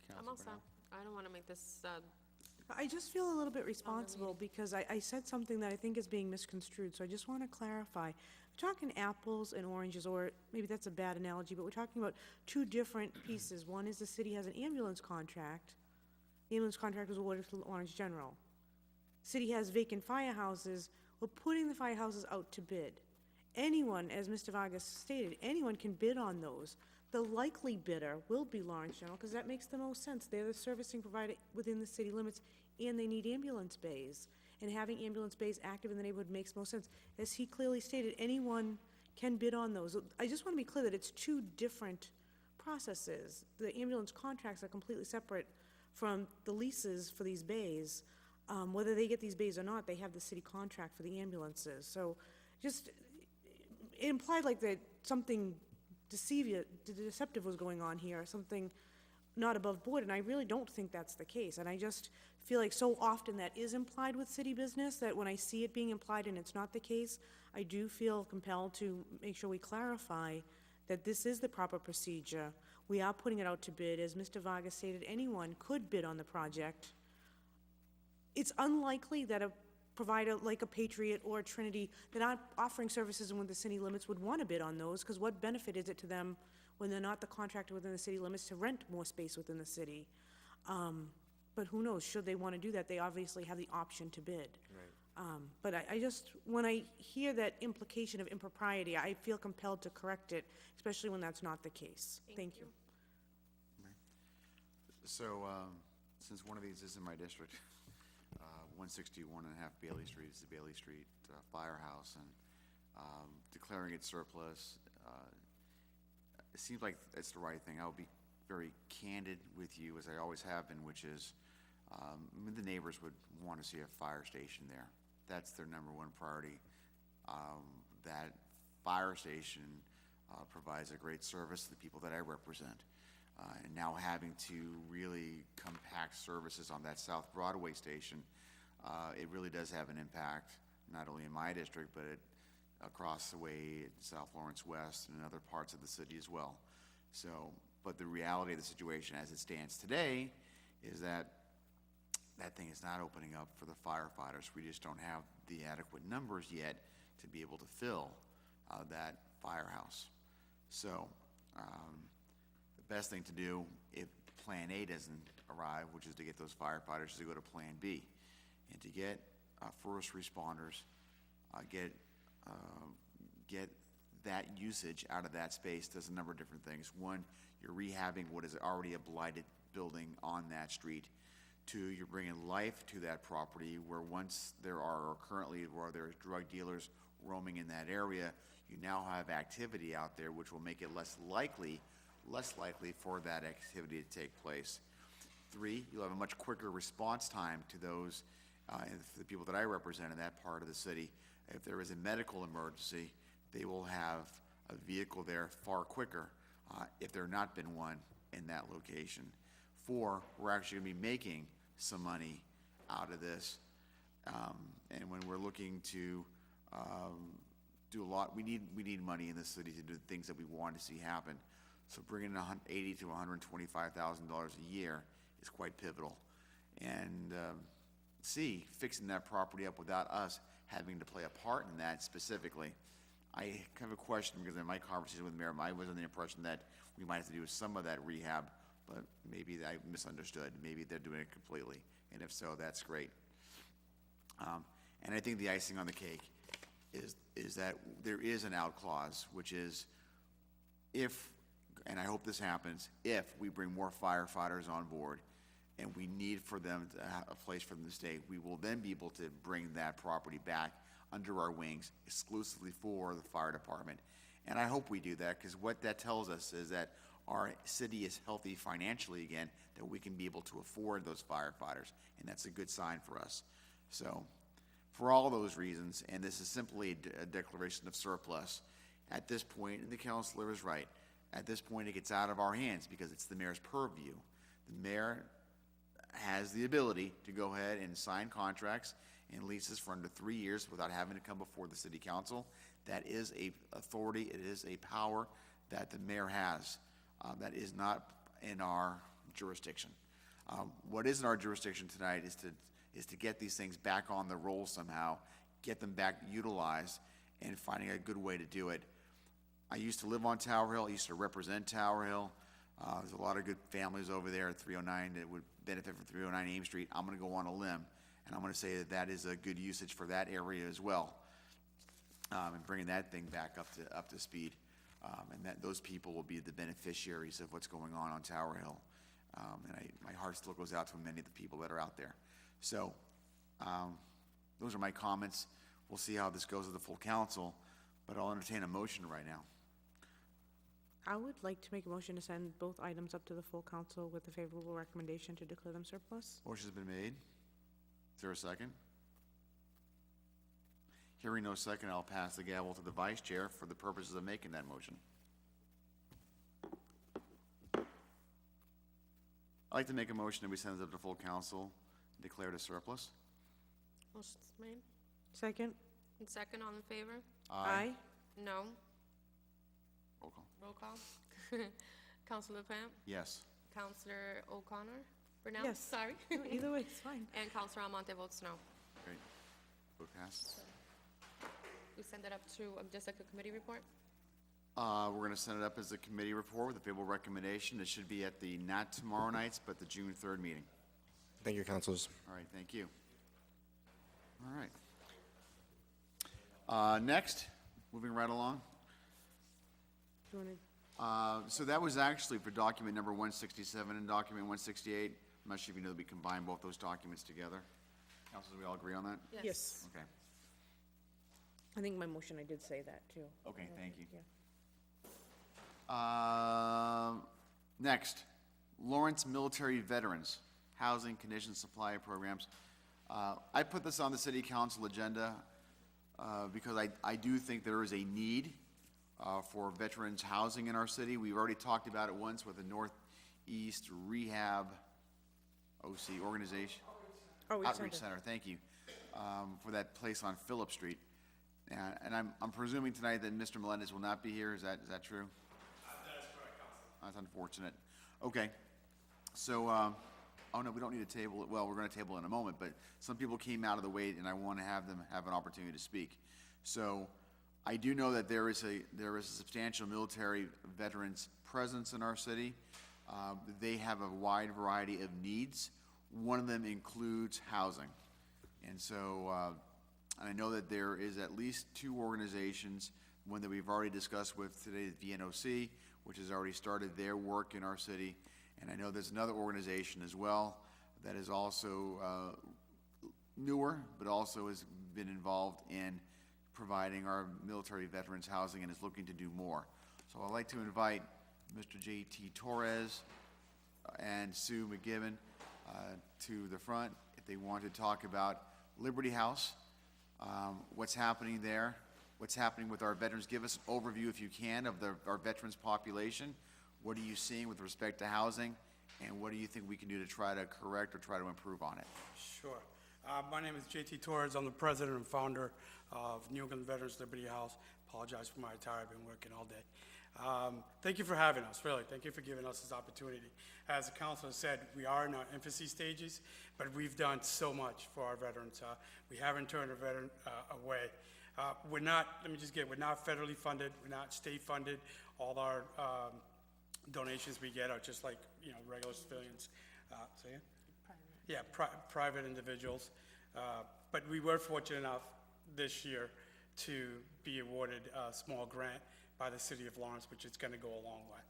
I'm Counselor all set. Burnell? I don't wanna make this, I just feel a little bit responsible because I said something that I think is being misconstrued, so I just want to clarify. We're talking apples and oranges, or maybe that's a bad analogy, but we're talking about two different pieces. One is the city has an ambulance contract. The ambulance contract was awarded to Orange General. City has vacant firehouses. We're putting the firehouses out to bid. Anyone, as Mr. Vargas stated, anyone can bid on those. The likely bidder will be Lawrence General, because that makes the most sense. They're the servicing provider within the city limits, and they need ambulance bays. And having ambulance bays active in the neighborhood makes most sense. As he clearly stated, anyone can bid on those. I just want to be clear that it's two different processes. The ambulance contracts are completely separate from the leases for these bays. Whether they get these bays or not, they have the city contract for the ambulances. So just, it implied like that something deceptive was going on here, something not above board, and I really don't think that's the case. And I just feel like so often that is implied with city business, that when I see it being implied and it's not the case, I do feel compelled to make sure we clarify that this is the proper procedure. We are putting it out to bid. As Mr. Vargas stated, anyone could bid on the project. It's unlikely that a provider like a Patriot or a Trinity that aren't offering services within the city limits would want to bid on those, because what benefit is it to them when they're not the contractor within the city limits to rent more space within the city? But who knows, should they want to do that, they obviously have the option to bid. But I just, when I hear that implication of impropriety, I feel compelled to correct it, especially when that's not the case. Thank you. So, since one of these is in my district, 161.5 Bailey Street is the Bailey Street Firehouse, and declaring it surplus, it seems like it's the right thing. I'll be very candid with you, as I always have been, which is, the neighbors would want to see a fire station there. That's their number one priority. That fire station provides a great service to the people that I represent. And now having to really compact services on that South Broadway station, it really does have an impact, not only in my district, but across the way in South Lawrence West and in other parts of the city as well. So, but the reality of the situation as it stands today is that that thing is not opening up for the firefighters. We just don't have the adequate numbers yet to be able to fill that firehouse. So, the best thing to do if Plan A doesn't arrive, which is to get those firefighters, is to go to Plan B, and to get first responders get that usage out of that space does a number of different things. One, you're rehabbing what is already a blighted building on that street. Two, you're bringing life to that property where once there are, or currently where there's drug dealers roaming in that area, you now have activity out there which will make it less likely for that activity to take place. Three, you'll have a much quicker response time to those, the people that I represent in that part of the city. If there is a medical emergency, they will have a vehicle there far quicker if there not been one in that location. Four, we're actually going to be making some money out of this. And when we're looking to do a lot, we need money in the city to do the things that we want to see happen. So bringing in $80,000 to $125,000 a year is quite pivotal. And C, fixing that property up without us having to play a part in that specifically. I have a question because in my conversation with the mayor, I was under the impression that we might have to do some of that rehab, but maybe I misunderstood. Maybe they're doing it completely, and if so, that's great. And I think the icing on the cake is that there is an out clause, which is if, and I hope this happens, if we bring more firefighters on board and we need for them to have a place for them to stay, we will then be able to bring that property back under our wings exclusively for the fire department. And I hope we do that, because what that tells us is that our city is healthy financially again, that we can be able to afford those firefighters, and that's a good sign for us. So, for all those reasons, and this is simply a declaration of surplus, at this point, and the counselor is right, at this point it gets out of our hands because it's the mayor's purview. The mayor has the ability to go ahead and sign contracts and leases for under 3 years without having to come before the city council. That is a authority, it is a power that the mayor has. That is not in our jurisdiction. What is in our jurisdiction tonight is to get these things back on the roll somehow, get them back utilized, and finding a good way to do it. I used to live on Tower Hill, I used to represent Tower Hill. There's a lot of good families over there at 309 that would benefit from 309 Ames Street. I'm gonna go on a limb, and I'm gonna say that that is a good usage for that area as well. And bringing that thing back up to speed. And that those people will be the beneficiaries of what's going on Tower Hill. And my heart still goes out to many of the people that are out there. So, those are my comments. We'll see how this goes with the full council, but I'll entertain a motion right now. I would like to make a motion to send both items up to the full council with a favorable recommendation to declare them surplus. Motion's been made. Is there a second? Hearing no second, I'll pass the gavel to the vice chair for the purposes of making that motion. I'd like to make a motion that we send it up to full council, declare it a surplus. Motion's made. Second? And second, all in favor? Aye. No. Roll call. Roll call. Counselor Pam? Yes. Counselor O'Connor? Brunel? Yes. Sorry. No, either way, it's fine. And Counselor Almonte votes no. Great. Vote passed. We send it up to, just like a committee report? We're gonna send it up as a committee report with a favorable recommendation. It should be at the, not tomorrow night's, but the June 3rd meeting. Thank you, councilors. All right, thank you. All right. Next, moving right along. Do you wanna- So that was actually for document number 167 and document 168. I'm not sure if you know that we combined both those documents together. Councilors, we all agree on that? Yes. Okay. I think my motion, I did say that, too. Okay, thank you. Yeah. Next, Lawrence Military Veterans Housing Condition Supply Programs. I put this on the city council agenda because I do think there is a need for veterans housing in our city. We've already talked about it once with the Northeast Rehab OC organization. Outreach Center, thank you, for that place on Phillip Street. And I'm presuming tonight that Mr. Melendez will not be here, is that true? That is correct, Council. That's unfortunate. Okay, so, oh no, we don't need to table it, well, we're gonna table it in a moment, but some people came out of the wait and I wanna have them have an opportunity to speak. So, I do know that there is a substantial military veterans presence in our city. They have a wide variety of needs. One of them includes housing. And so, And I know that there is at least 2 organizations, one that we've already discussed with today, the VNOC, which has already started their work in our city. And I know there's another organization as well that is also newer, but also has been involved in providing our military veterans housing and is looking to do more. So I'd like to invite Mr. J.T. Torres and Sue McGibbon to the front if they want to talk about Liberty House, what's happening there, what's happening with our veterans. Give us an overview, if you can, of our veterans population. What are you seeing with respect to housing, and what do you think we can do to try to correct or try to improve on it? Sure. My name is J.T. Torres. I'm the president and founder of New England Veterans Liberty House. Apologize for my attire. I've been working all day. Thank you for having us, really. Thank you for giving us this opportunity. As the councilor said, we are in our infancy stages, but we've done so much for our veterans. We haven't turned a veteran away. We're not, we're not federally funded. We're not state funded. All our donations we get are just like, regular civilians. Say it? Yeah, private individuals. But we were fortunate enough this year to be awarded a small grant by the city of Lawrence, which is going to go a long way.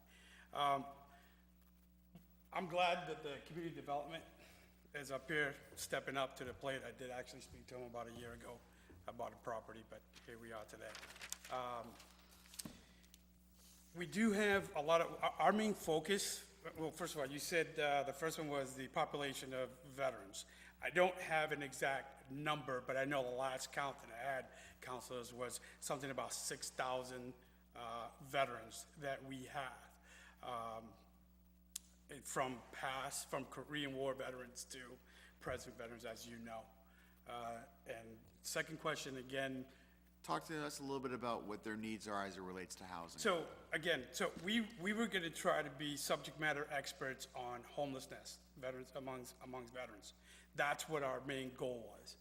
I'm glad that the community development is up here stepping up to the plate. I did actually speak to him about a year ago about a property, but here we are today. We do have a lot of, our main focus, well, first of all, you said the first one was the population of veterans. I don't have an exact number, but I know the last count that I had, councilors, was something about 6,000 veterans that we have. From Korean War veterans to present veterans, as you know. And second question, again. Talk to us a little bit about what their needs are as it relates to housing. So again, we were going to try to be subject matter experts on homelessness, veterans amongst veterans. That's what our main goal was.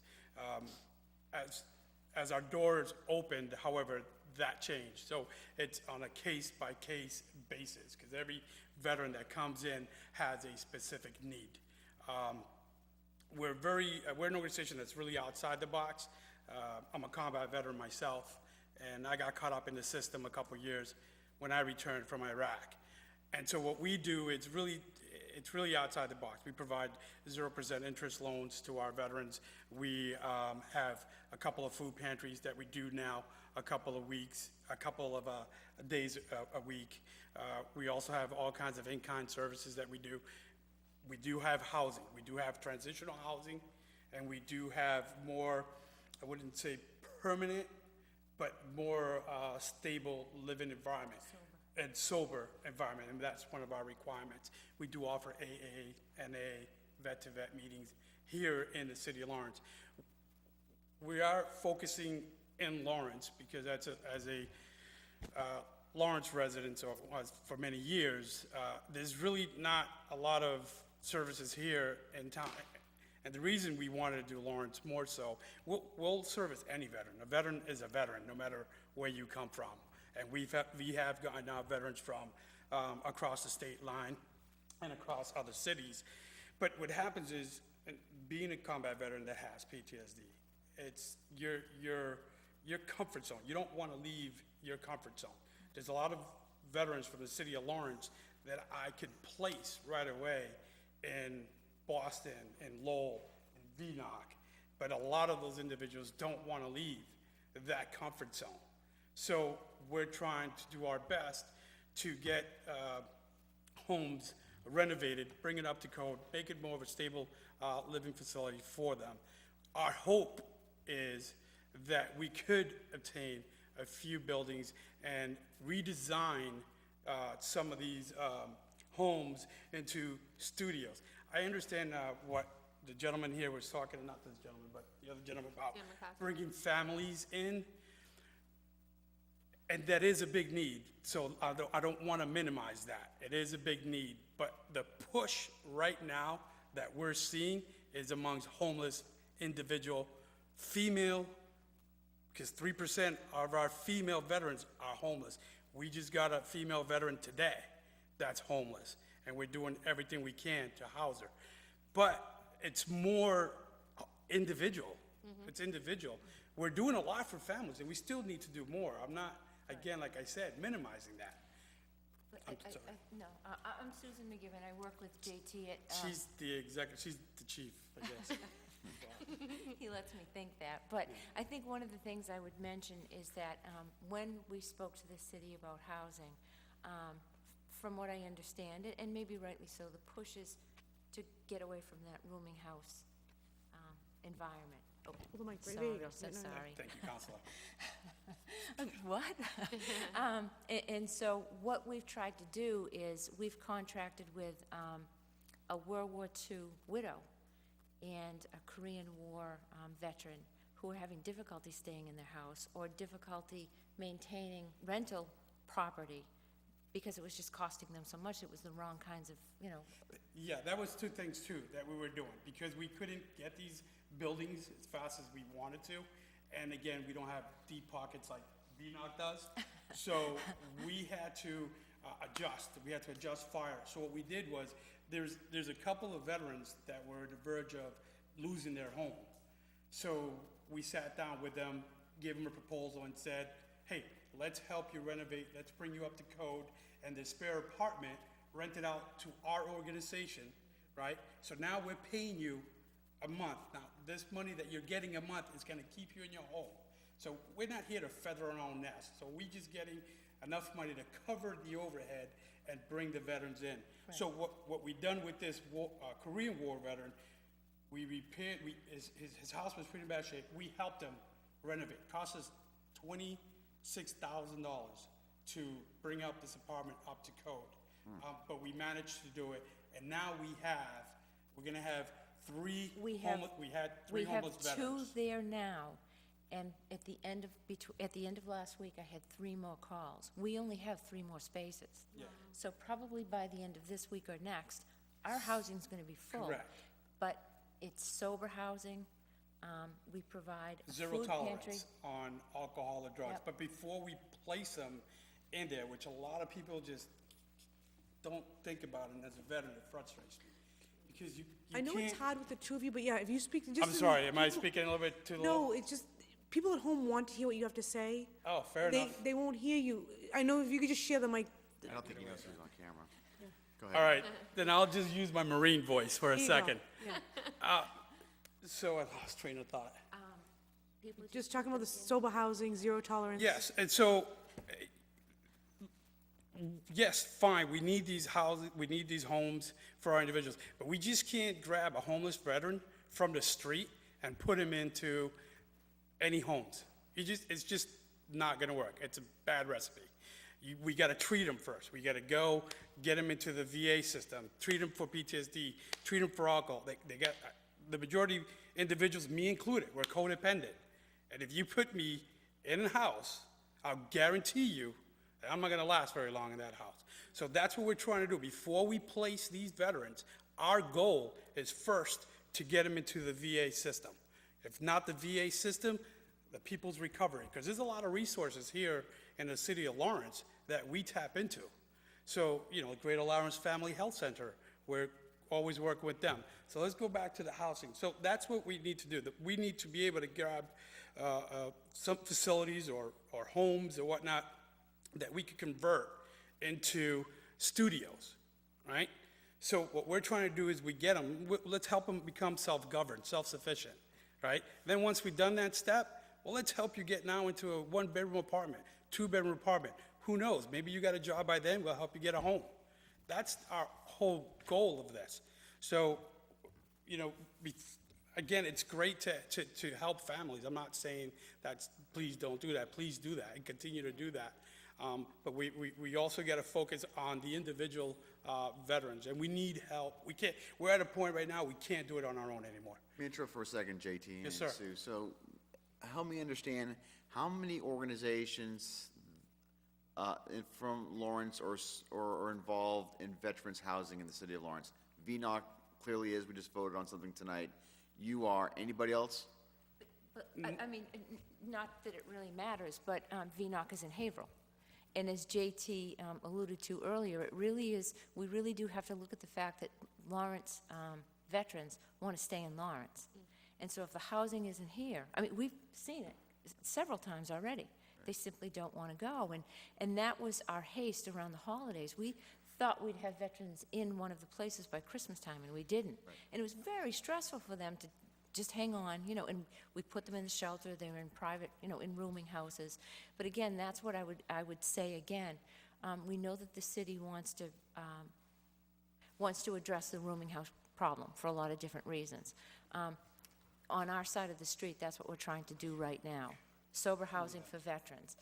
As our doors opened, however, that changed. So it's on a case-by-case basis, because every veteran that comes in has a specific need. We're an organization that's really outside the box. I'm a combat veteran myself, and I got caught up in the system a couple years when I returned from Iraq. And so what we do is it's really outside the box. We provide 0% interest loans to our veterans. We have a couple of food pantries that we do now a couple of days a week. We also have all kinds of in-kind services that we do. We do have housing. We do have transitional housing, and we do have more, I wouldn't say permanent, but more stable living environment. And sober environment, and that's one of our requirements. We do offer AA, NA, vet-to-vet meetings here in the city of Lawrence. We are focusing in Lawrence because that's as a Lawrence resident for many years, there's really not a lot of services here in town. And the reason we wanted to do Lawrence more so, we'll service any veteran. A veteran is a veteran, no matter where you come from. And we have gotten our veterans from across the state line and across other cities. But what happens is, being a combat veteran that has PTSD, it's your comfort zone. You don't want to leave your comfort zone. There's a lot of veterans from the city of Lawrence that I could place right away in Boston, in Lowell, in VNOC. But a lot of those individuals don't want to leave that comfort zone. So we're trying to do our best to get homes renovated, bring it up to code, make it more of a stable living facility for them. Our hope is that we could obtain a few buildings and redesign some of these homes into studios. I understand what the gentleman here was talking, not this gentleman, but the other gentleman, about bringing families in. And that is a big need, so I don't want to minimize that. It is a big need, but the push right now that we're seeing is amongst homeless individual female, because 3% of our female veterans are homeless. We just got a female veteran today that's homeless, and we're doing everything we can to house her. But it's more individual. It's individual. we're doing a lot for families, and we still need to do more. I'm not, again, like I said, minimizing that. But I'm sorry. I'm Susan McGivern, I work with JT at, She's she's the chief, I guess. he lets me think that. But I think one of the things I would mention is that when we spoke to the city about housing, from what I understand, and maybe rightly so, the push is to get away from that rooming house environment. Oh, Well, Mike, there you go. so No, no, no. sorry. Thank you, Counselor. What? And so what we've tried to do is we've contracted with a World War II widow and a Korean War veteran who are having difficulty staying in their house or difficulty maintaining rental property because it was just costing them so much. It was the wrong kinds of, Yeah, that was two things too that we were doing, because we couldn't get these buildings as fast as we wanted to. And again, we don't have deep pockets like VNOC does. So we had to adjust fire. So what we did was, there's a couple of veterans that were at the verge of losing their home. So we sat down with them, gave them a proposal and said, hey, let's help you renovate, let's bring you up to code, and the spare apartment rented out to our organization, right? So now we're paying you a month. Now, this money that you're getting a month is gonna keep you in your home. So we're not here to feather our own nest. So we're just getting enough money to cover the overhead and bring the veterans in. So what we done with this Korean War veteran, we repaired, his house was pretty bad shape. We helped him renovate. Cost us $26,000 to bring up this apartment up to code. But we managed to do it, and now we're gonna have three homeless veterans. two there now, and at the end of last week, I had 3 more calls. We only have 3 more spaces. Yeah. So probably by the end of this week or next, our housing's gonna be full. Correct. But it's sober housing, we provide a Zero food pantry. tolerance on alcohol or drugs. Yep. But before we place them in there, which a lot of people just don't think about, and as a veteran, it frustrates me. Because you I know can't. it's hard with the two of you, but yeah, if you speak to just. I'm sorry, am I speaking a little bit too low? No, it's just, people at home want to hear what you have to say. Oh, fair enough. They won't hear you. I know if you could just share the mic. I don't think he knows who's on camera. Go All ahead. right, then I'll just use my Marine voice for a Here you go. second. Yeah. So I lost train of thought. People Just talking about the sober housing, zero tolerance. Yes, and so, yes, fine, we need these houses, we need these homes for our individuals, but we just can't grab a homeless veteran from the street and put him into any homes. It's just not gonna work. It's a bad recipe. We gotta treat them first. We gotta go get them into the VA system, treat them for PTSD, treat them for alcohol. They got, the majority individuals, me included, we're codependent. And if you put me in a house, I'll guarantee you that I'm not gonna last very long in that house. So that's what we're trying to do. Before we place these veterans, our goal is first to get them into the VA system. If not the VA system, the People's Recovery, because there's a lot of resources here in the city of Lawrence that we tap into. So, Greater Lawrence Family Health Center, we're always working with them. So let's go back to the housing. So that's what we need to do. We need to be able to grab some facilities or homes or whatnot that we could convert into studios, right? So what we're trying to do is we get them, let's help them become self-governed, self-sufficient, right? Then once we've done that step, well, let's help you get now into a 1-bedroom apartment, 2-bedroom apartment. Who knows? Maybe you got a job by then, we'll help you get a home. That's our whole goal of this. So, again, it's great to help families. I'm not saying that please don't do that. Please do that and continue to do that. But we also got to focus on the individual veterans, and we need help. We're at a point right now, we can't do it on our own anymore. Let me intro for a second, JT and Yes, sir. Sue. So help me understand, how many organizations from Lawrence or involved in veterans housing in the city of Lawrence? VNOC clearly is, we just voted on something tonight. You are, anybody else? But, I mean, not that it really matters, but VNOC is in Haverhill. And as JT alluded to earlier, it really is, we really do have to look at the fact that Lawrence veterans want to stay in Lawrence. And so if the housing isn't here, I mean, we've seen it. several times already. They simply don't want to go. And that was our haste around the holidays. We thought we'd have veterans in one of the places by Christmas time, and we didn't. And it was very stressful for them to just hang on, and we put them in the shelter. They were in private, in rooming houses. But again, that's what I would say again. We know that the city wants to address the rooming house problem for a lot of different reasons. On our side of the street, that's what we're trying to do right now, sober housing for veterans.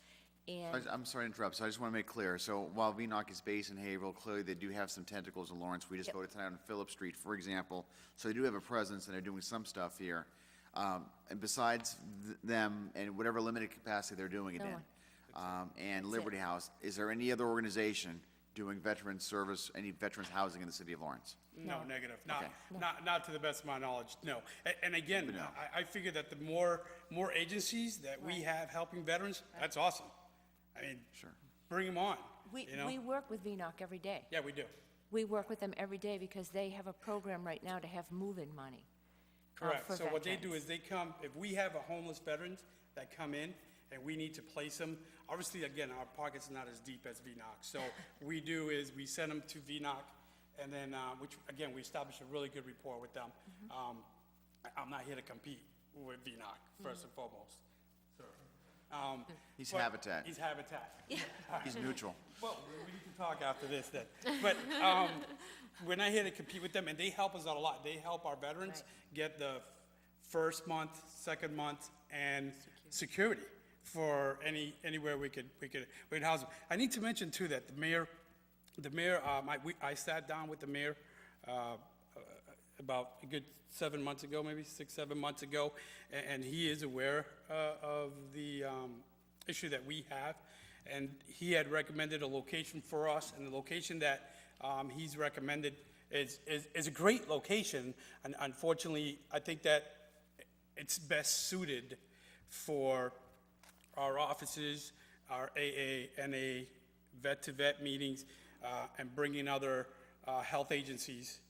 And I'm sorry to interrupt, so I just want to make clear. So while VNOC is based in Haverhill, clearly they do have some tentacles in Lawrence. We just voted tonight on Phillip Street, for example. So they do have a presence, and they're doing some stuff here. And besides them and whatever limited capacity they're doing it in, and Liberty House, is there any other organization doing veteran service, any veterans housing in the city of Lawrence? No, negative, Okay. not to the best of my knowledge, no. And again, I figure that the more agencies that we have helping veterans, that's awesome. I mean, Sure. bring them on, we work with VNOC every day. Yeah, we do. We work with them every day because they have a program right now to have move-in money. Correct. for So what they do veterans. is they come, if we have a homeless veterans that come in and we need to place them, obviously, again, our pocket's not as deep as VNOC. So we do is we send them to VNOC, and then, which, again, we establish a really good rapport with them. I'm not here to compete with VNOC, first and foremost. So, He's but- Habitat. He's Habitat. He's neutral. Well, we can talk after this then. But we're not here to compete with them, and they help us out a lot. They help our veterans get the first month, second month, and security for anywhere we could house them. I need to mention too that the mayor, I sat down with the mayor about a good 7 months ago, maybe 6, 7 months ago, and he is aware of the issue that we have. And he had recommended a location for us, and the location that he's recommended is a great location. And unfortunately, I think that it's best suited for our offices, our AA, NA, vet-to-vet meetings, and bringing other health agencies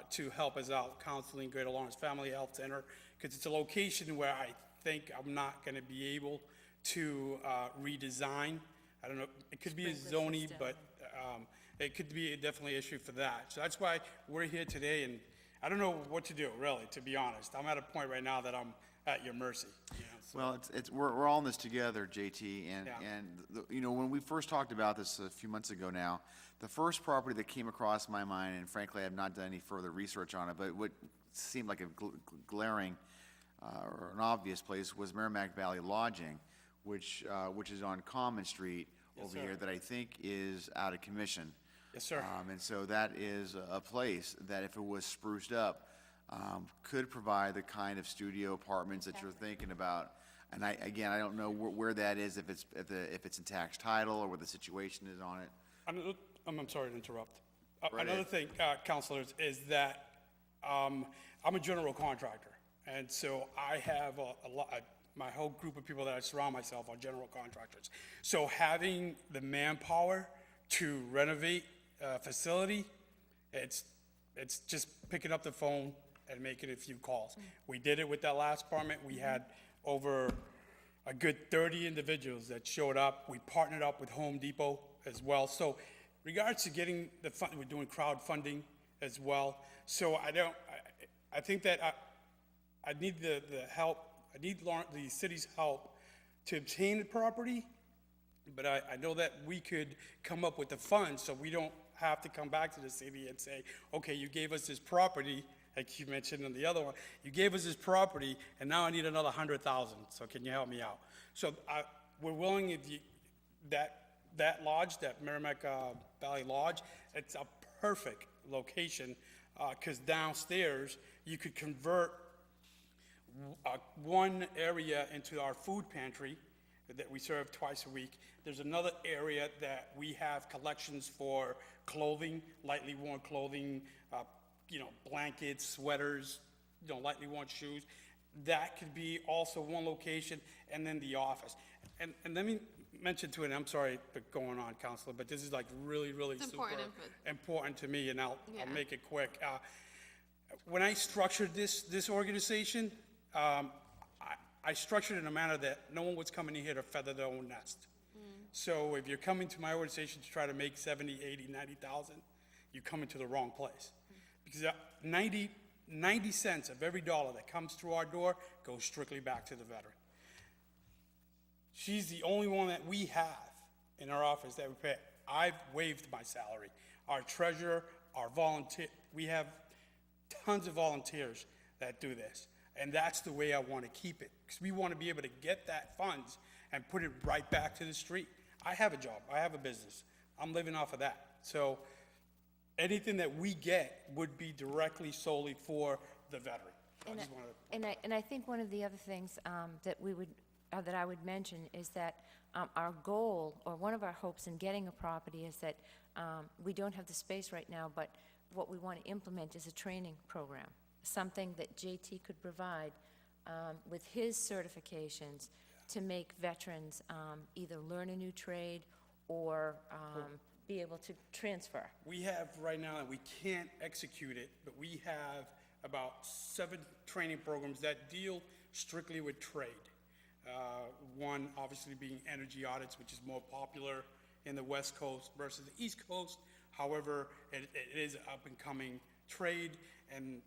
to help us out, counseling, Greater Lawrence Family Health Center, because it's a location where I think I'm not going to be able to redesign. I don't know, it could be a zoning, but it could be definitely an issue for that. So that's why we're here today, and I don't know what to do, really, to be honest. I'm at a point right now that I'm at your mercy. So. Well, we're all in this together, JT, and, Yeah. When we first talked about this a few months ago now, the first property that came across my mind, and frankly, I have not done any further research on it, but what seemed like a glaring or an obvious place was Merrimack Valley Lodging, which is on Common Street over here that I think is out of commission. Yes, sir. And so that is a place that if it was spruced up, could provide the kind of studio apartments that you're thinking about. And I don't know where that is, if it's in tax title or what the situation is on it. I'm sorry to interrupt. Right Another ahead. thing, counselors, is that I'm a general contractor. And so I have a lot, my whole group of people that I surround myself are general contractors. So having the manpower to renovate a facility, it's just picking up the phone and making a few calls. We did it with that last apartment. We had over a good 30 individuals that showed up. We partnered up with Home Depot as well. So regards to getting the fund, we're doing crowdfunding as well. So I think that I need the help, I need the city's help to obtain the property, but I know that we could come up with the funds so we don't have to come back to the city and say, okay, you gave us this property, like you mentioned in the other one, you gave us this property, and now I need another 100,000, so can you help me out? So we're willing, if that lodge, that Merrimack Valley Lodge, it's a perfect location, because downstairs, you could convert one area into our food pantry that we serve twice a week. There's another area that we have collections for clothing, lightly worn clothing, blankets, sweaters, lightly worn shoes. That could be also one location, and then the office. And let me mention too, and I'm sorry for going on, Counselor, but this is like really, really It's super important important to me, and I'll make it quick. When I structured this organization, I structured it in a manner that no one was coming in here to feather their own nest. So if you're coming to my organization to try to make 70, 80, 90,000, you're coming to the wrong place. Because 90 cents of every dollar that comes through our door goes strictly back to the veteran. She's the only one that we have in our office that we pay. I've waived my salary. Our treasurer, our volunteer, we have tons of volunteers that do this. And that's the way I want to keep it, because we want to be able to get that funds and put it right back to the street. I have a job, I have a business, I'm living off of that. So anything that we get would be directly solely for the veteran. I just wanted to- And I think one of the other things that we would, that I would mention is that our goal, or one of our hopes in getting a property is that we don't have the space right now, but what we want to implement is a training program, something that JT could provide with his certifications to make veterans either learn a new trade or be able to transfer. We have right now, and we can't execute it, but we have about 7 training programs that deal strictly with trade. One obviously being energy audits, which is more popular in the West Coast versus the East Coast. However, it is an up-and-coming trade, and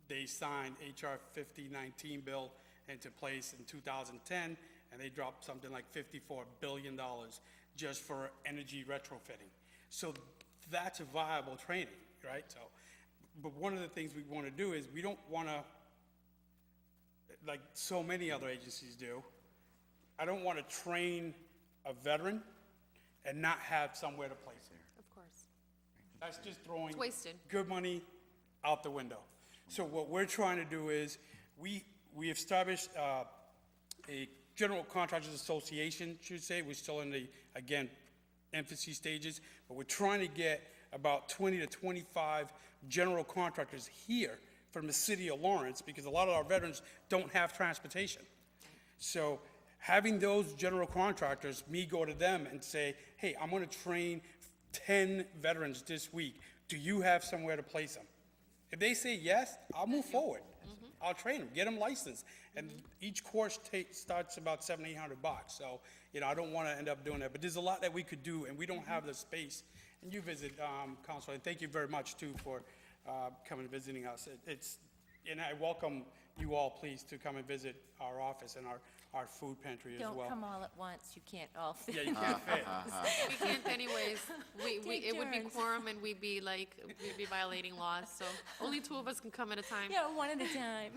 they signed HR 5019 bill into place in 2010, and they dropped something like $54 billion just for energy retrofitting. So that's a viable training, right? So, but one of the things we want to do is we don't want to, like so many other agencies do, I don't want to train a veteran and not have somewhere to place him. Of course. That's just throwing It's wasted. good money out the window. So what we're trying to do is, we established a General Contractors Association, should say. We're still in the, again, infancy stages, but we're trying to get about 20 to 25 general contractors here from the city of Lawrence, because a lot of our veterans don't have transportation. So having those general contractors, me go to them and say, hey, I'm gonna train 10 veterans this week. Do you have somewhere to place them? If they say yes, I'll move forward. I'll train them, get them licensed. And each course starts about $700, $800. So, I don't want to end up doing that. But there's a lot that we could do, and we don't have the space. And you visit, Counselor, and thank you very much, too, for coming and visiting us. And I welcome you all, please, to come and visit our office and our food pantry as well. Don't come all at once, you can't all fit. Yeah, you can't fit. We can't anyways. Take It would be turns. quorum and we'd be violating laws, so only 2 of us can come at a time. Yeah, one at a time.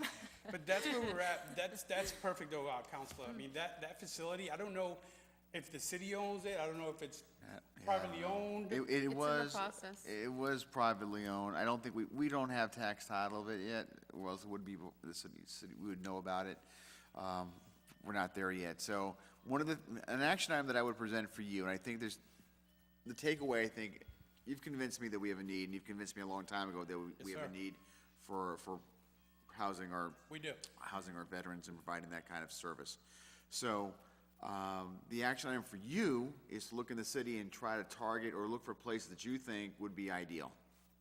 But that's where we're at. That's perfect, though, Counselor. I mean, that facility, I don't know if the city owns it. I don't know if it's privately owned. It was. process. It was privately owned. I don't think, we don't have tax title of it yet, or else it would be, the city, we would know about it. We're not there yet. So an action item that I would present for you, and I think there's, the takeaway, I think, you've convinced me that we have a need, and you've convinced me a long time ago that we have sir. a need for housing our We do. housing our veterans and providing that kind of service. So, the action item for you is to look in the city and try to target or look for places that you think would be ideal,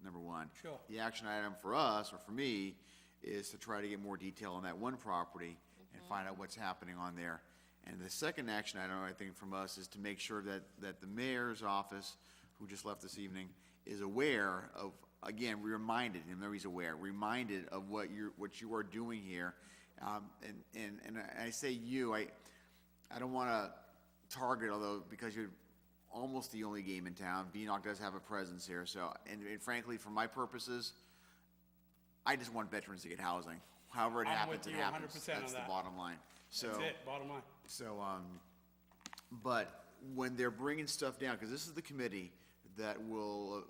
number one. Sure. The action item for us, or for me, is to try to get more detail on that one property and find out what's happening on there. And the second action item, I think, from us is to make sure that the mayor's office, who just left this evening, is aware of, again, reminded of what you are doing here. And I say you, I don't want to target, although, because you're almost the only game in town. VNOC does have a presence here, so, and frankly, for my purposes, I just want veterans to get housing. However it I'm happens, with it you happens. 100% on That's the that. bottom line. So. That's it, bottom line. So, but when they're bringing stuff down, because this is the committee that will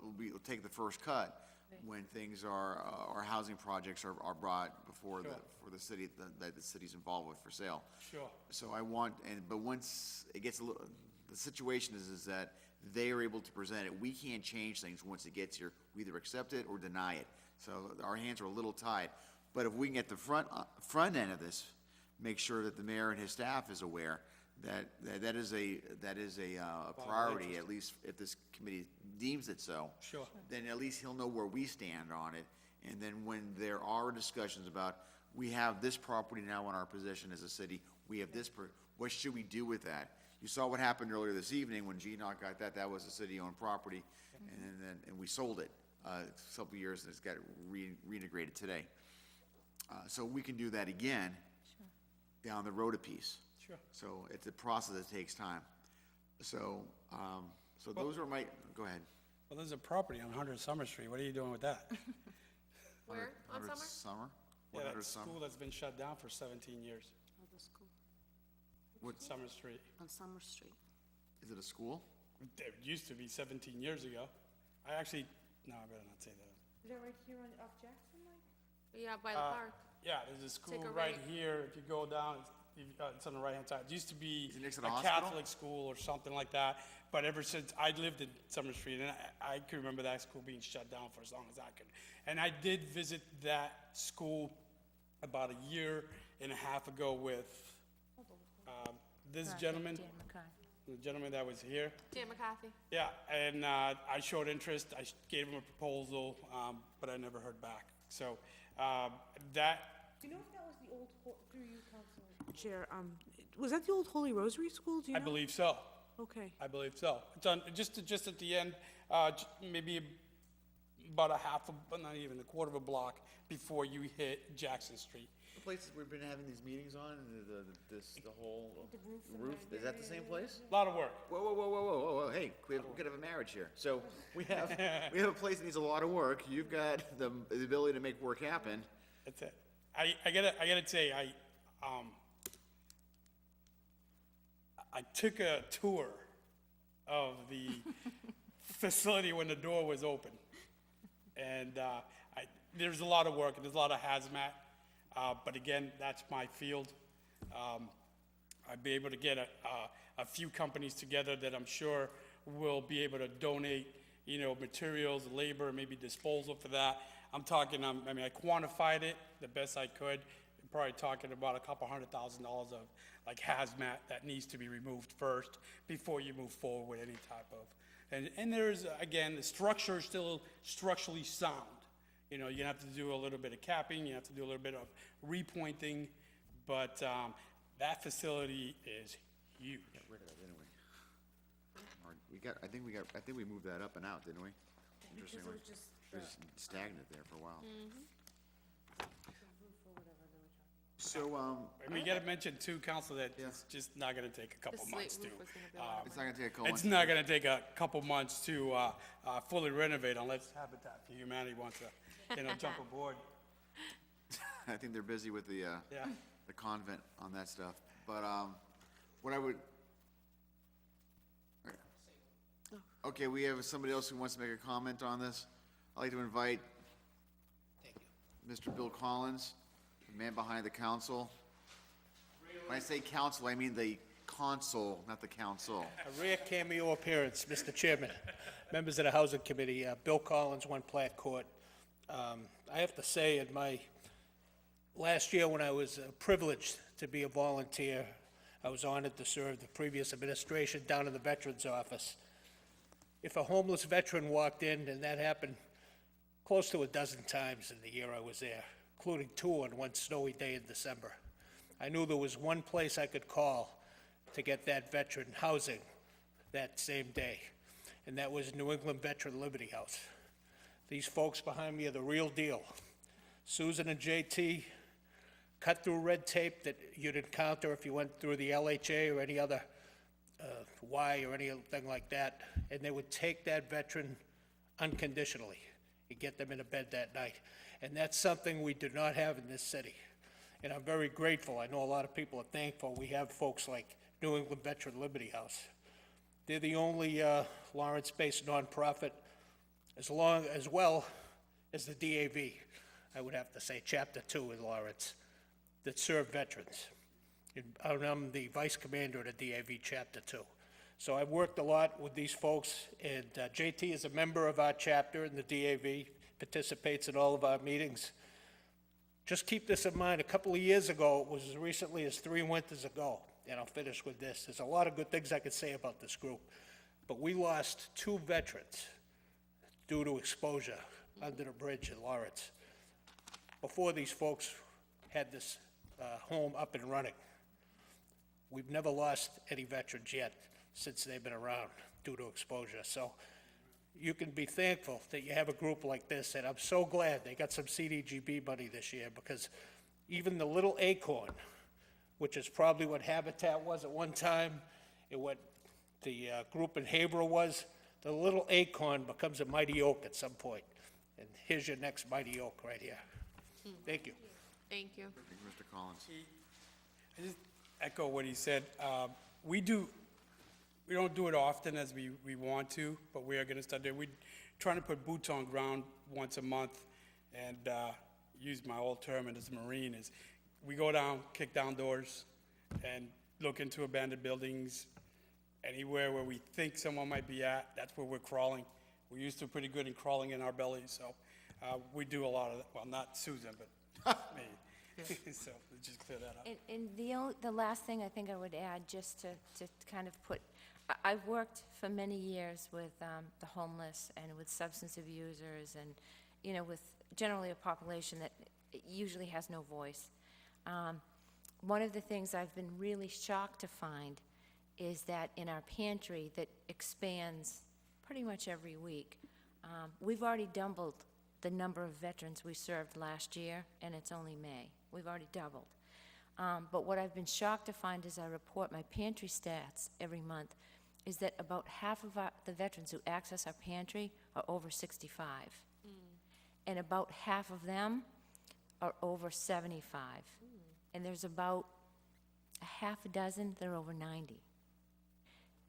take the first cut when things our housing projects are brought before for the city, that the city's involved with for sale. Sure. So but once it gets the situation is that they are able to present it. We can't change things once it gets here. We either accept it or deny it. So our hands are a little tied. But if we can get the front end of this, make sure that the mayor and his staff is aware that is a priority, at least if this committee deems it so. Sure. Then at least he'll know where we stand on it. And then when there are discussions about, we have this property now in our possession as a city, we have this, what should we do with that? You saw what happened earlier this evening when GNOC got that, that was a city-owned property, and we sold it, a couple of years, and it's got reintegrated today. So we can do that again, down the road a piece. Sure. So it's a process that takes time. So, so those are my, go ahead. Well, there's a property on 100 Summer Street. What are you doing with that? Where, on 100 Summer? Summer? Yeah, 100 that Summer? school that's been shut down for 17 years, What, Summer Street. On Summer Street. is it a school? It used to be 17 years ago. I actually, no, I better not say that. Is that right here off Jackson, Mike? Yeah, by the park. Yeah, there's a school Take a right right. here. If you go down, it's on the right-hand side. It used to be Is it next to the a hospital? Catholic school or something like that. But ever since I lived in Summer Street, and I can remember that school being shut down for as long as I could. And I did visit that school about a year and a half ago with this gentleman, Dan McCarthy. the gentleman that was here. Dan McCarthy. Yeah, and I showed interest. I gave him a proposal, but I never heard back. So that, Do you know if that was the old, through you, Councilor Chair, was that the old Holy Rosary School, do you I know? believe so. Okay. I believe so. It's on, just at the end, maybe about a half, not even a quarter of a block before you hit Jackson Street. The places we've been having these meetings on, the whole roof, is that the same place? A lot of work. Whoa, whoa, whoa, whoa, whoa, whoa, whoa, hey, we could have a marriage here. So we have a place that needs a lot of work. You've got the ability to make work happen. That's it. I gotta say, I took a tour of the facility when the door was open. And there's a lot of work, and there's a lot of hazmat, but again, that's my field. I'd be able to get a few companies together that I'm sure will be able to donate, materials, labor, maybe disposal for that. I'm talking, I mean, I quantified it the best I could. I'm probably talking about a couple $100,000 of like hazmat that needs to be removed first before you move forward with any type of. And there's, again, the structure is still structurally sound. You have to do a little bit of capping, you have to do a little bit of repointing, but that facility is huge. Got rid of that, didn't we? I think we moved that up and out, didn't we? Interestingly. It was stagnant there for a while. So, We gotta mention too, Council, that it's just not gonna take a couple The months slate to. roof was gonna go up. it's not gonna take a couple It's months. not gonna take a couple months to fully renovate unless Habitat for Humanity wants to, jump aboard. I think they're busy with the Yeah. the convent on that stuff. But what I would. Okay, we have somebody else who wants to make a comment on this. I'd like to invite Mr. Bill Collins, the man behind the council. When I say council, I mean the console, not the council. A rare cameo appearance, Mr. Chairman. Members of the Housing Committee, Bill Collins, One Platt Court. I have to say, in my last year when I was privileged to be a volunteer, I was honored to serve the previous administration down in the Veterans Office. If a homeless veteran walked in, and that happened close to a dozen times in the year I was there, including 2 on one snowy day in December, I knew there was one place I could call to get that veteran housing that same day, and that was New England Veteran Liberty House. These folks behind me are the real deal. Susan and JT cut through red tape that you'd encounter if you went through the LHA or any other Y or anything like that, and they would take that veteran unconditionally and get them in a bed that night. And that's something we do not have in this city. And I'm very grateful. I know a lot of people are thankful we have folks like New England Veteran Liberty House. They're the only Lawrence-based nonprofit, as well as the DAV, I would have to say, Chapter 2 in Lawrence, that serve veterans. And I'm the vice commander of the DAV Chapter 2. So I've worked a lot with these folks, and JT is a member of our chapter in the DAV, participates in all of our meetings. Just keep this in mind, a couple of years ago, it was as recently as 3 winters ago, and I'll finish with this. There's a lot of good things I could say about this group, but we lost 2 veterans due to exposure under the bridge in Lawrence before these folks had this home up and running. We've never lost any veterans yet since they've been around due to exposure. So you can be thankful that you have a group like this, and I'm so glad they got some CDGB money this year, because even the little acorn, which is probably what Habitat was at one time, and what the group in Haverhill was, the little acorn becomes a mighty oak at some point. And here's your next mighty oak right here. Thank you. Thank you. Thank you, Mr. Collins. I just echo what he said. We don't do it often as we want to, but we are gonna start doing, we're trying to put boots on ground once a month, and use my old term as a Marine, is we go down, kick down doors, and look into abandoned buildings, anywhere where we think someone might be at, that's where we're crawling. We're used to pretty good in crawling in our bellies, so we do a lot of, well, not Susan, but me. So, let's just clear that up. And the last thing I think I would add, just to kind of put, I've worked for many years with the homeless and with substance abusers and, you know, with generally a population that usually has no voice. One of the things I've been really shocked to find is that in our pantry that expands pretty much every week, we've already doubled the number of veterans we served last year, and it's only May. We've already doubled. But what I've been shocked to find as I report my pantry stats every month is that about half of the veterans who access our pantry are over 65. And about half of them are over 75. And there's about a half a dozen that are over 90.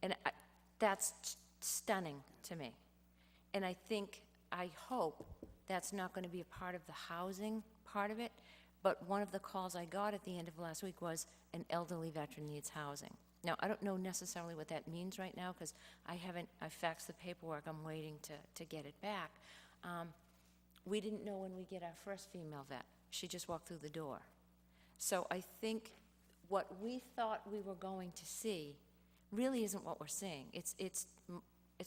And that's stunning to me. And I hope that's not going to be a part of the housing part of it, but one of the calls I got at the end of last week was an elderly veteran needs housing. Now, I don't know necessarily what that means right now, because I faxed the paperwork, I'm waiting to get it back. We didn't know when we get our first female vet. She just walked through the door. So I think what we thought we were going to see really isn't what we're seeing. It's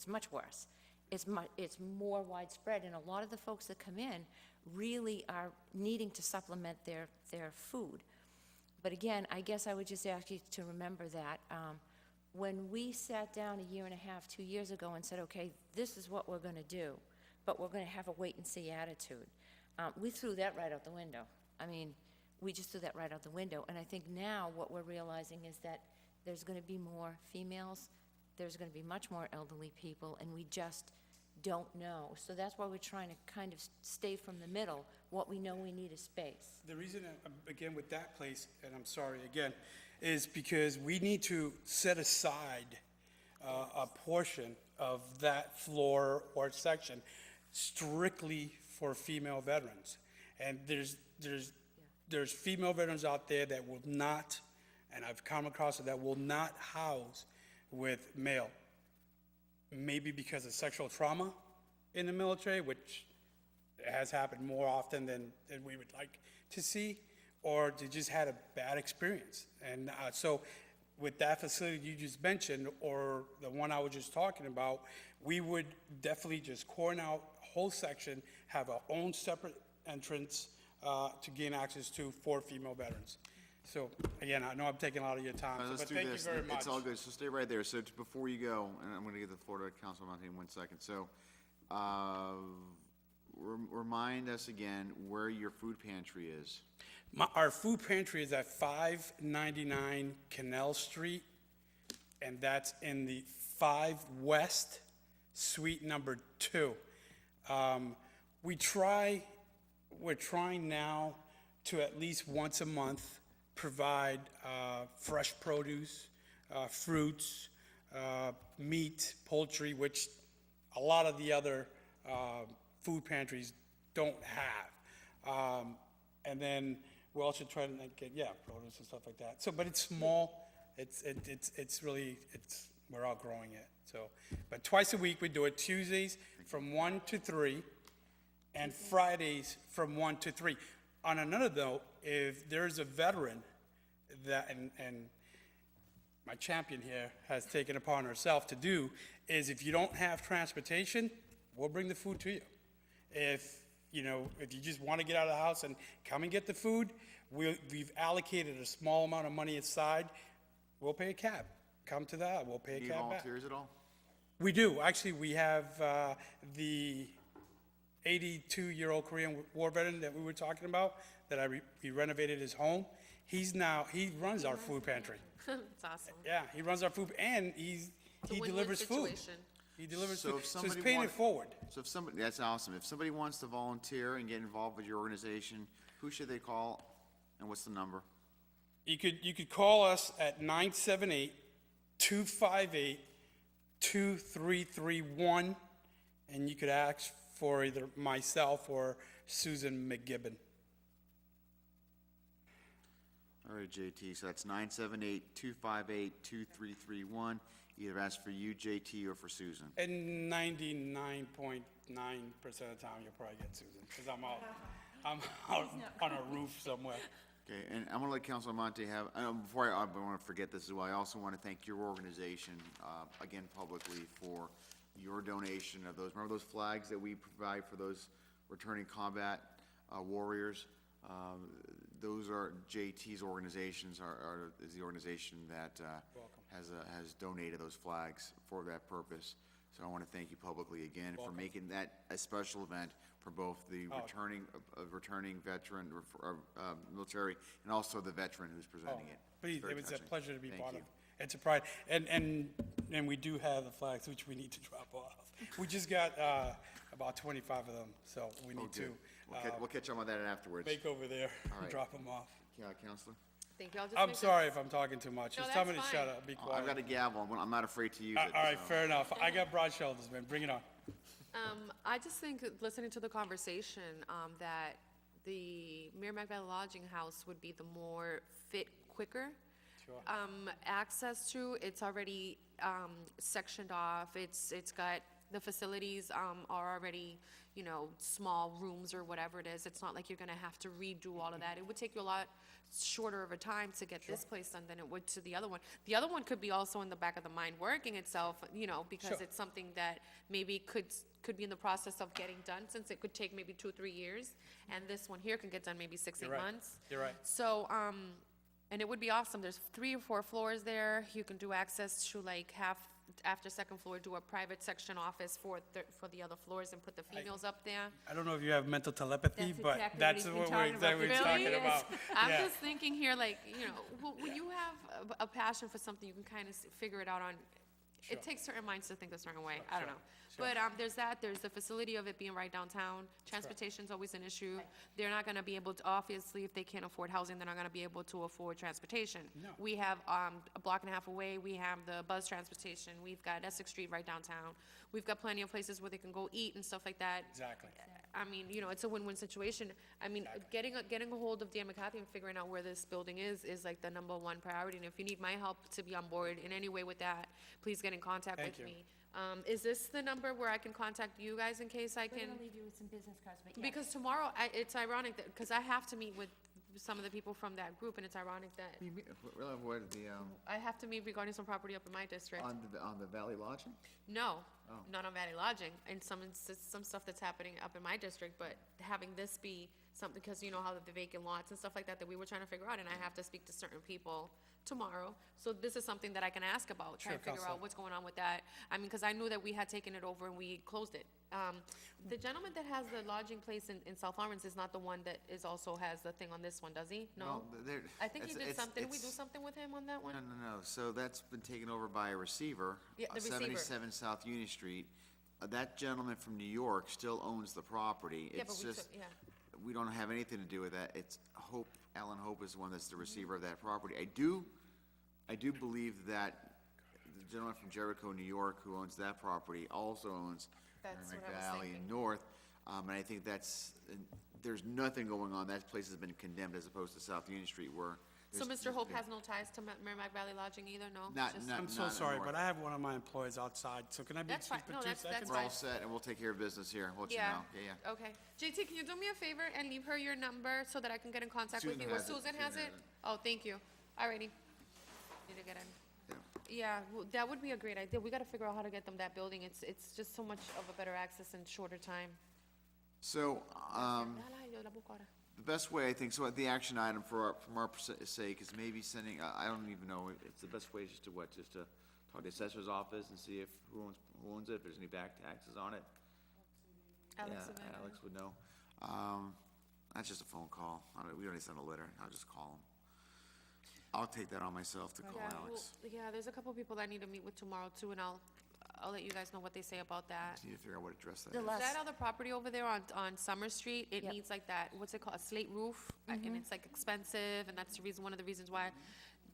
much worse. It's more widespread, and a lot of the folks that come in really are needing to supplement their food. But again, I guess I would just ask you to remember that when we sat down a year and a half, 2 years ago and said, okay, this is what we're going to do, but we're going to have a wait-and-see attitude, we threw that right out the window. I mean, we just threw that right out the window. And I think now what we're realizing is that there's going to be more females, there's going to be much more elderly people, and we just don't know. So that's why we're trying to kind of stay from the middle. What we know we need is space. The reason, again, with that place, and I'm sorry again, is because we need to set aside a portion of that floor or section strictly for female veterans. And there's female veterans out there that will not, and I've come across it, that will not house with male. Maybe because of sexual trauma in the military, which has happened more often than we would like to see, or they just had a bad experience. And so with that facility you just mentioned, or the one I was just talking about, we would definitely just cordon out a whole section, have our own separate entrance to gain access to for female veterans. So, again, I know I'm taking a lot of your time, Let's but do thank you this. very much. It's all good, so stay right there. So before you go, and I'm gonna give the floor to Councilman Montagne in 1 second. So, remind us again where your food pantry is. Our food pantry is at 599 Canal Street, and that's in the 5 West, Suite number 2. We're trying now to at least once a month provide fresh produce, fruits, meat, poultry, which a lot of the other food pantries don't have. And then we're also trying to get, produce and stuff like that. So, but it's small. It's really, we're outgrowing it. So, but twice a week we do it. Tuesdays from 1 to 3, and Fridays from 1 to 3. On another note, if there's a veteran that, and my champion here has taken upon herself to do, is if you don't have transportation, we'll bring the food to you. If you just want to get out of the house and come and get the food, we've allocated a small amount of money aside. we'll pay a cab. Come to that, we'll pay a Need cab back. volunteers at all? We do, actually, we have the 82-year-old Korean War veteran that we were talking about, that we renovated his home. He runs our food pantry. It's awesome. Yeah, he runs our food, and he It's a win-win delivers food. situation. He delivers So food, if so somebody it's paying it want- forward. So if somebody, that's awesome. If somebody wants to volunteer and get involved with your organization, who should they call and what's the number? You could call us at 978-258-2331, and you could ask for either myself or Susan McGibbon. All right, JT, so that's 978-258-2331. Either ask for you, JT, or for Susan. And 99.9% of the time, you'll probably get Susan, because I'm out on a roof somewhere. Okay, and I'm gonna let Councilor Monte have, before I want to forget this as well, I also want to thank your organization, again publicly, for your donation of those, remember those flags that we provide for those returning combat warriors? Those are JT's organizations, is the organization that has donated those flags for that purpose. So I want to thank you publicly again for making that a special event for both the returning veteran, military, and also the veteran who's presenting it. Please, Very it was a touching. pleasure to be Thank part you. of. It's a pride, and we do have the flags, which we need to drop off. We just got about 25 of them, so we Oh, need to good. We'll catch up on that afterwards. make over there All and right. drop them off. Yeah, Counselor? Thank you. I'll just I'm make a- sorry if I'm talking too much. No, Just tell me to that's shut fine. up, be Oh, I've got quiet. a gavel, and I'm not afraid to use it. All right, so- fair enough. I got broad shoulders, man. Bring it on. I just think, that listening to the conversation, that the Merrimack Valley Lodging House would be the more fit, quicker. Sure. Access to, it's already, sectioned off, it's got, the facilities, are already, small rooms or whatever it is. It's not like you're gonna have to redo all of that. It would take you a lot shorter of a time to get this place done than it would to the other one. The other one could be also in the back of the mind working itself, because Sure. it's something that maybe could be in the process of getting done, since it could take maybe 2-3 years. And this one here can get done maybe 6-8 You're right. months. You're right. So, and it would be awesome. There's 3 or 4 floors there. You can do access to like half, after second floor, do a private section office for the other floors and put the females up there. I don't know if you have mental telepathy, That's but exactly what that's he's been what we're talking about exactly for talking 2 about. I'm Yeah. just thinking here, like, when you have a passion for something, you can kind of figure it out on, Sure. it takes certain minds to think a certain way. I don't Sure. know. But there's that, there's the facility of it being right downtown. Transportation's always an issue. They're not gonna be able to, obviously, if they can't afford housing, they're not gonna be able to afford transportation. No. We have, a block and a half away, we have the bus transportation, we've got Essex Street right downtown. We've got plenty of places where they can go eat and stuff like that. Exactly. I mean, it's a win-win situation. I mean, getting a hold of Dan McCarthy and figuring out where this building is like the #1 priority. And if you need my help to be on board in any way with that, please get in contact Thank with you. me. Is this the number where I can contact you guys in case I We're can? gonna leave you with some business cards, but yeah. Because tomorrow, it's ironic that, because I have to meet with some of the people from that group, and it's ironic that What, the, I have to meet regarding some property up in my district. on the Valley Lodging? No, Oh. not on Valley Lodging, and some stuff that's happening up in my district, but having this be something, because you know how the vacant lots and stuff like that we were trying to figure out, and I have to speak to certain people tomorrow. So this is something that I can ask about, try Sure, and figure Counselor. out what's going on with that. I mean, because I knew that we had taken it over and we closed it. The gentleman that has the lodging place in South Lawrence is not the one that also has the thing on this one, does he? No? Well, there- I think he it's- did it's- something, did we do it's- something with him on that one? No. So that's been taken over by a receiver. Yeah, the receiver. 77 South Union Street. That gentleman from New York still owns the property. Yeah, but It's we just, took- yeah. we don't have anything to do with that. It's Hope, Alan Hope is the one that's the receiver of that property. I do believe that the gentleman from Jericho, New York, who owns that property, also owns That's Merrimack what I was Valley thinking. and North. And I think there's nothing going on. That place has been condemned as opposed to South Union Street where. So there's- Mr. Hope yeah. has no ties to Merrimack Valley Lodging either, no? Not- Just- not- I'm so in the sorry, north. but I have one of my employees outside, so can I be That's fine. excused for No, 2 that's seconds? We're all fine. set, and we'll take care of business here. We'll let you Yeah. know. Yeah. Okay. JT, can you do me a favor and leave her your number so that I can get in contact with Susan you? Or has it. Susan has Susan it? has it. Oh, thank you. Alrighty. Need to get in. Yeah. Yeah, well, that would be a great idea. We gotta figure out how to get them that building. It's just so much of a better access in shorter time. So, The best way, I think, so the action item from our sake is maybe sending, I don't even know, it's the best way is just to what, just to talk to the assessor's office and see if, who owns it, if there's any back taxes on it. Alex Yeah, Savannah. Alex would know. That's just a phone call. We don't need to send a letter. I'll just call him. I'll take that on myself to call Yeah, Alex. well, yeah, there's a couple people that I need to meet with tomorrow too, and I'll let you guys know what they say about that. Just need to figure out what address that The is. last- That other property over there on Summer Street, it Yep. needs like that, what's it called, a slate roof? And it's like expensive, and that's the reason, one of the reasons why.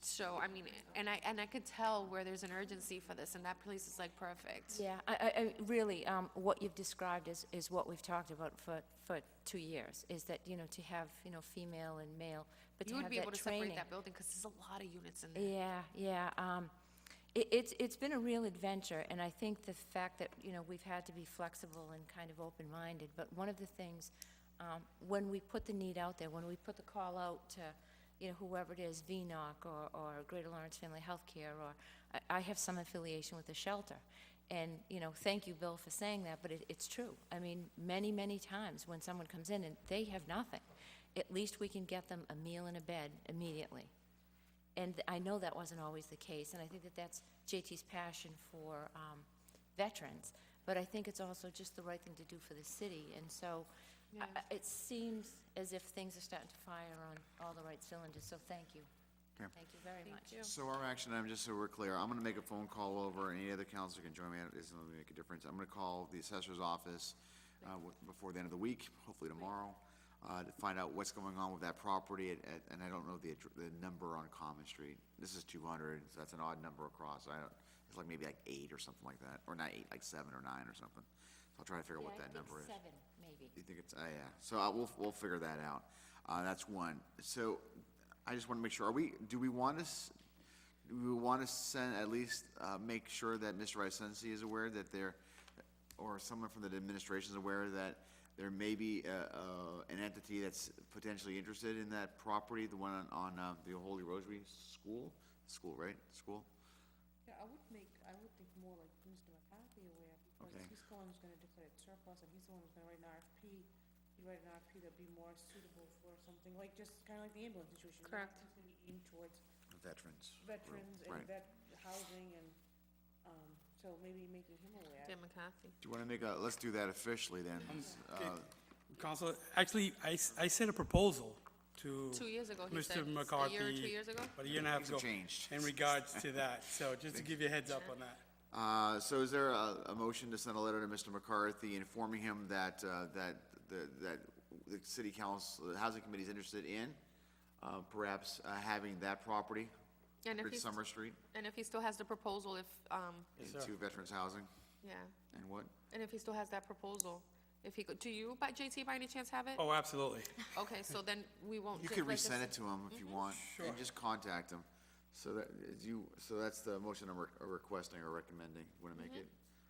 So, I mean, and I could tell where there's an urgency for this, and that place is like perfect. Yeah, I really, what you've described is what we've talked about for 2 years, is that, to have, female and male, but to You would have be able that to separate training. that building, because there's a lot of units in there. Yeah. It's been a real adventure, and I think the fact that, we've had to be flexible and kind of open-minded, but one of the things, when we put the need out there, when we put the call out to, whoever it is, VNOC or Greater Lawrence Family Healthcare, or I have some affiliation with the shelter. And, thank you, Bill, for saying that, but it's true. I mean, many, many times when someone comes in and they have nothing, at least we can get them a meal and a bed immediately. And I know that wasn't always the case, and I think that that's JT's passion for veterans, but I think it's also just the right thing to do for the city. And so it seems as if things are starting to fire on all the right cylinders, so thank you. Okay. Thank you very much. So our action item, just so we're clear, I'm gonna make a phone call over, any other counselor can join me, it doesn't really make a difference. I'm gonna call the assessor's office, before the end of the week, hopefully tomorrow, to find out what's going on with that property, and I don't know the number on Common Street. This is 200, so that's an odd number across, it's like maybe like 8 or something like that, or not 8, like 7 or 9 or something. So I'll try to figure out what that number is. Yeah, I think 7, maybe. You think it's, yeah, so we'll figure that out. That's one. So I just want to make sure, do we want to send, at least, make sure that Mr. Isensi is aware that or someone from the administration is aware that there may be, an entity that's potentially interested in that property, the one on the Holy Rosary School, right? School? Yeah, I would think more like Mr. McCarthy aware, because Okay. he's the one who's gonna declare it surplus, and he's the one who's gonna write an RFP. He'd write an RFP that'd be more suitable for something, like, just kinda like the ambulance situation. Correct. He's gonna be aimed towards Veterans. veterans Right. and housing, and, so maybe making him aware. Jim McCarthy. Do you want to let's do that officially then. Counselor, actually, I sent a proposal to 2 years ago, he said. Mr. McCarthy. A year or 2 years ago? About a year and a half Things ago. have changed. In regards to that, so just to give you a heads up on that. So is there a motion to send a letter to Mr. McCarthy informing him that the city council, the housing committee is interested in perhaps having that property, And if 100 he's, Summer Street, and if he still has the proposal, into veterans housing, yeah, and what? and if he still has that proposal, if he could, do you, JT, by any chance have it? Oh, absolutely. Okay, so then we won't. You just could let this- resend it to him if you want, Sure. and just contact him. So that's the motion I'm requesting or recommending. Want to make it?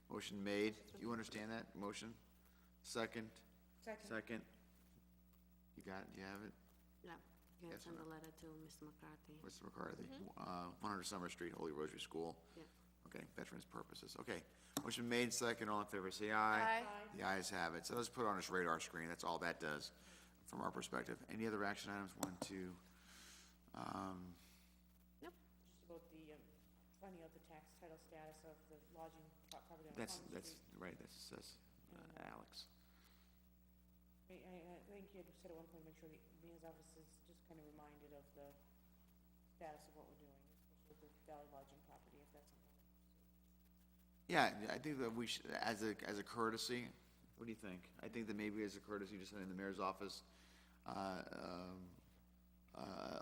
Motion made. Do you understand that motion? Second? Second? You got it? Do you have it? Yeah, you Yes, can send ma'am. a letter to Mr. McCarthy. Mr. McCarthy, 100 Summer Street, Holy Rosary School. Yeah. Okay, veterans purposes. Okay, motion made, second, all in favor, say aye. Aye. The ayes have it. So let's put it on his radar screen. That's all that does from our perspective. Any other action items? 1, 2. Just about the, finding out the tax title status of the lodging property on That's Common Street. right. That says Alex. I think you had said at one point, make sure the mayor's office is just kind of reminded of the status of what we're doing, especially with the Valley Lodging property, if that's something. Yeah, I think that we should, as a courtesy, what do you think? I think that maybe as a courtesy, just send in the mayor's office, a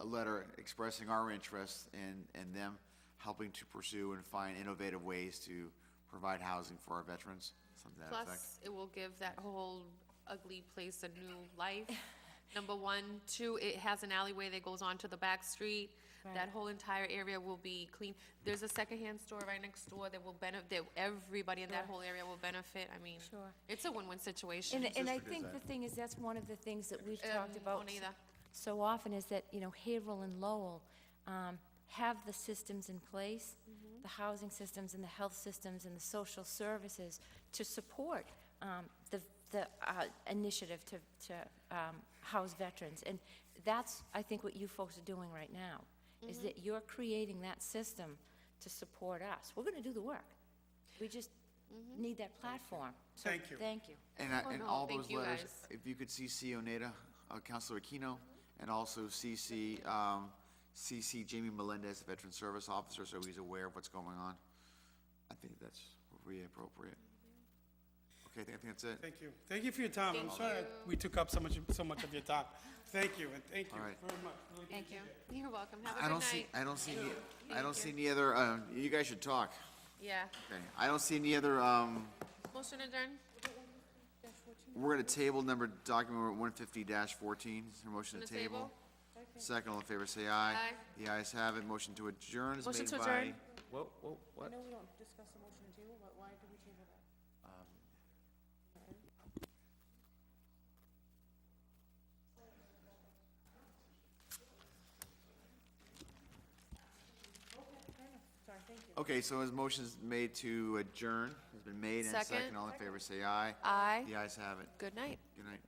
letter expressing our interest in them helping to pursue and find innovative ways to provide housing for our veterans, something to that effect. Plus, it will give that whole ugly place a new life. Number one. 2, it has an alleyway that goes onto the back street. That whole entire area will be clean. There's a secondhand store right next door that will benefit, everybody in that whole area will benefit. I mean, Sure. it's a win-win situation. And I think the thing is, that's one of the things that we've talked about Oneida. so often, is that, Haverhill and Lowell have the systems in place, the housing systems and the health systems and the social services to support initiative to house veterans. And that's, I think, what you folks are doing right now, is that you're creating that system to support us. We're gonna do the work. We just need that platform. So, Thank you. Thank you. And, and no, all thank those you letters, guys. if you could CC Oneta, Counselor Aquino, and also CC Jamie Melendez, the Veteran Service Officer, so he's aware of what's going on. I think that's really appropriate. Okay, I think that's it. Thank you. Thank you for your time. I'm Thank sorry you. we took up so much of your time. Thank you, and thank you All right. very much. Really Thank you. appreciate it. You're welcome. Have a I good don't see, night. I don't see, any- I Thank don't see you. any other, you guys should talk. Yeah. Okay, I don't see any other, Motion adjourned? we're gonna table number, document 150-14, is there a motion On to the table? table? Second, all in favor, say aye. Aye. The ayes have it, motion to adjourn is Motion made to by. adjourn. Whoa, what? I know we don't discuss the motion to table, but why did we table that? Sorry, thank you. Okay, so his motion's made to adjourn, has been made and Second. second, all in favor, say aye. Aye. The ayes have it, Good night. good night.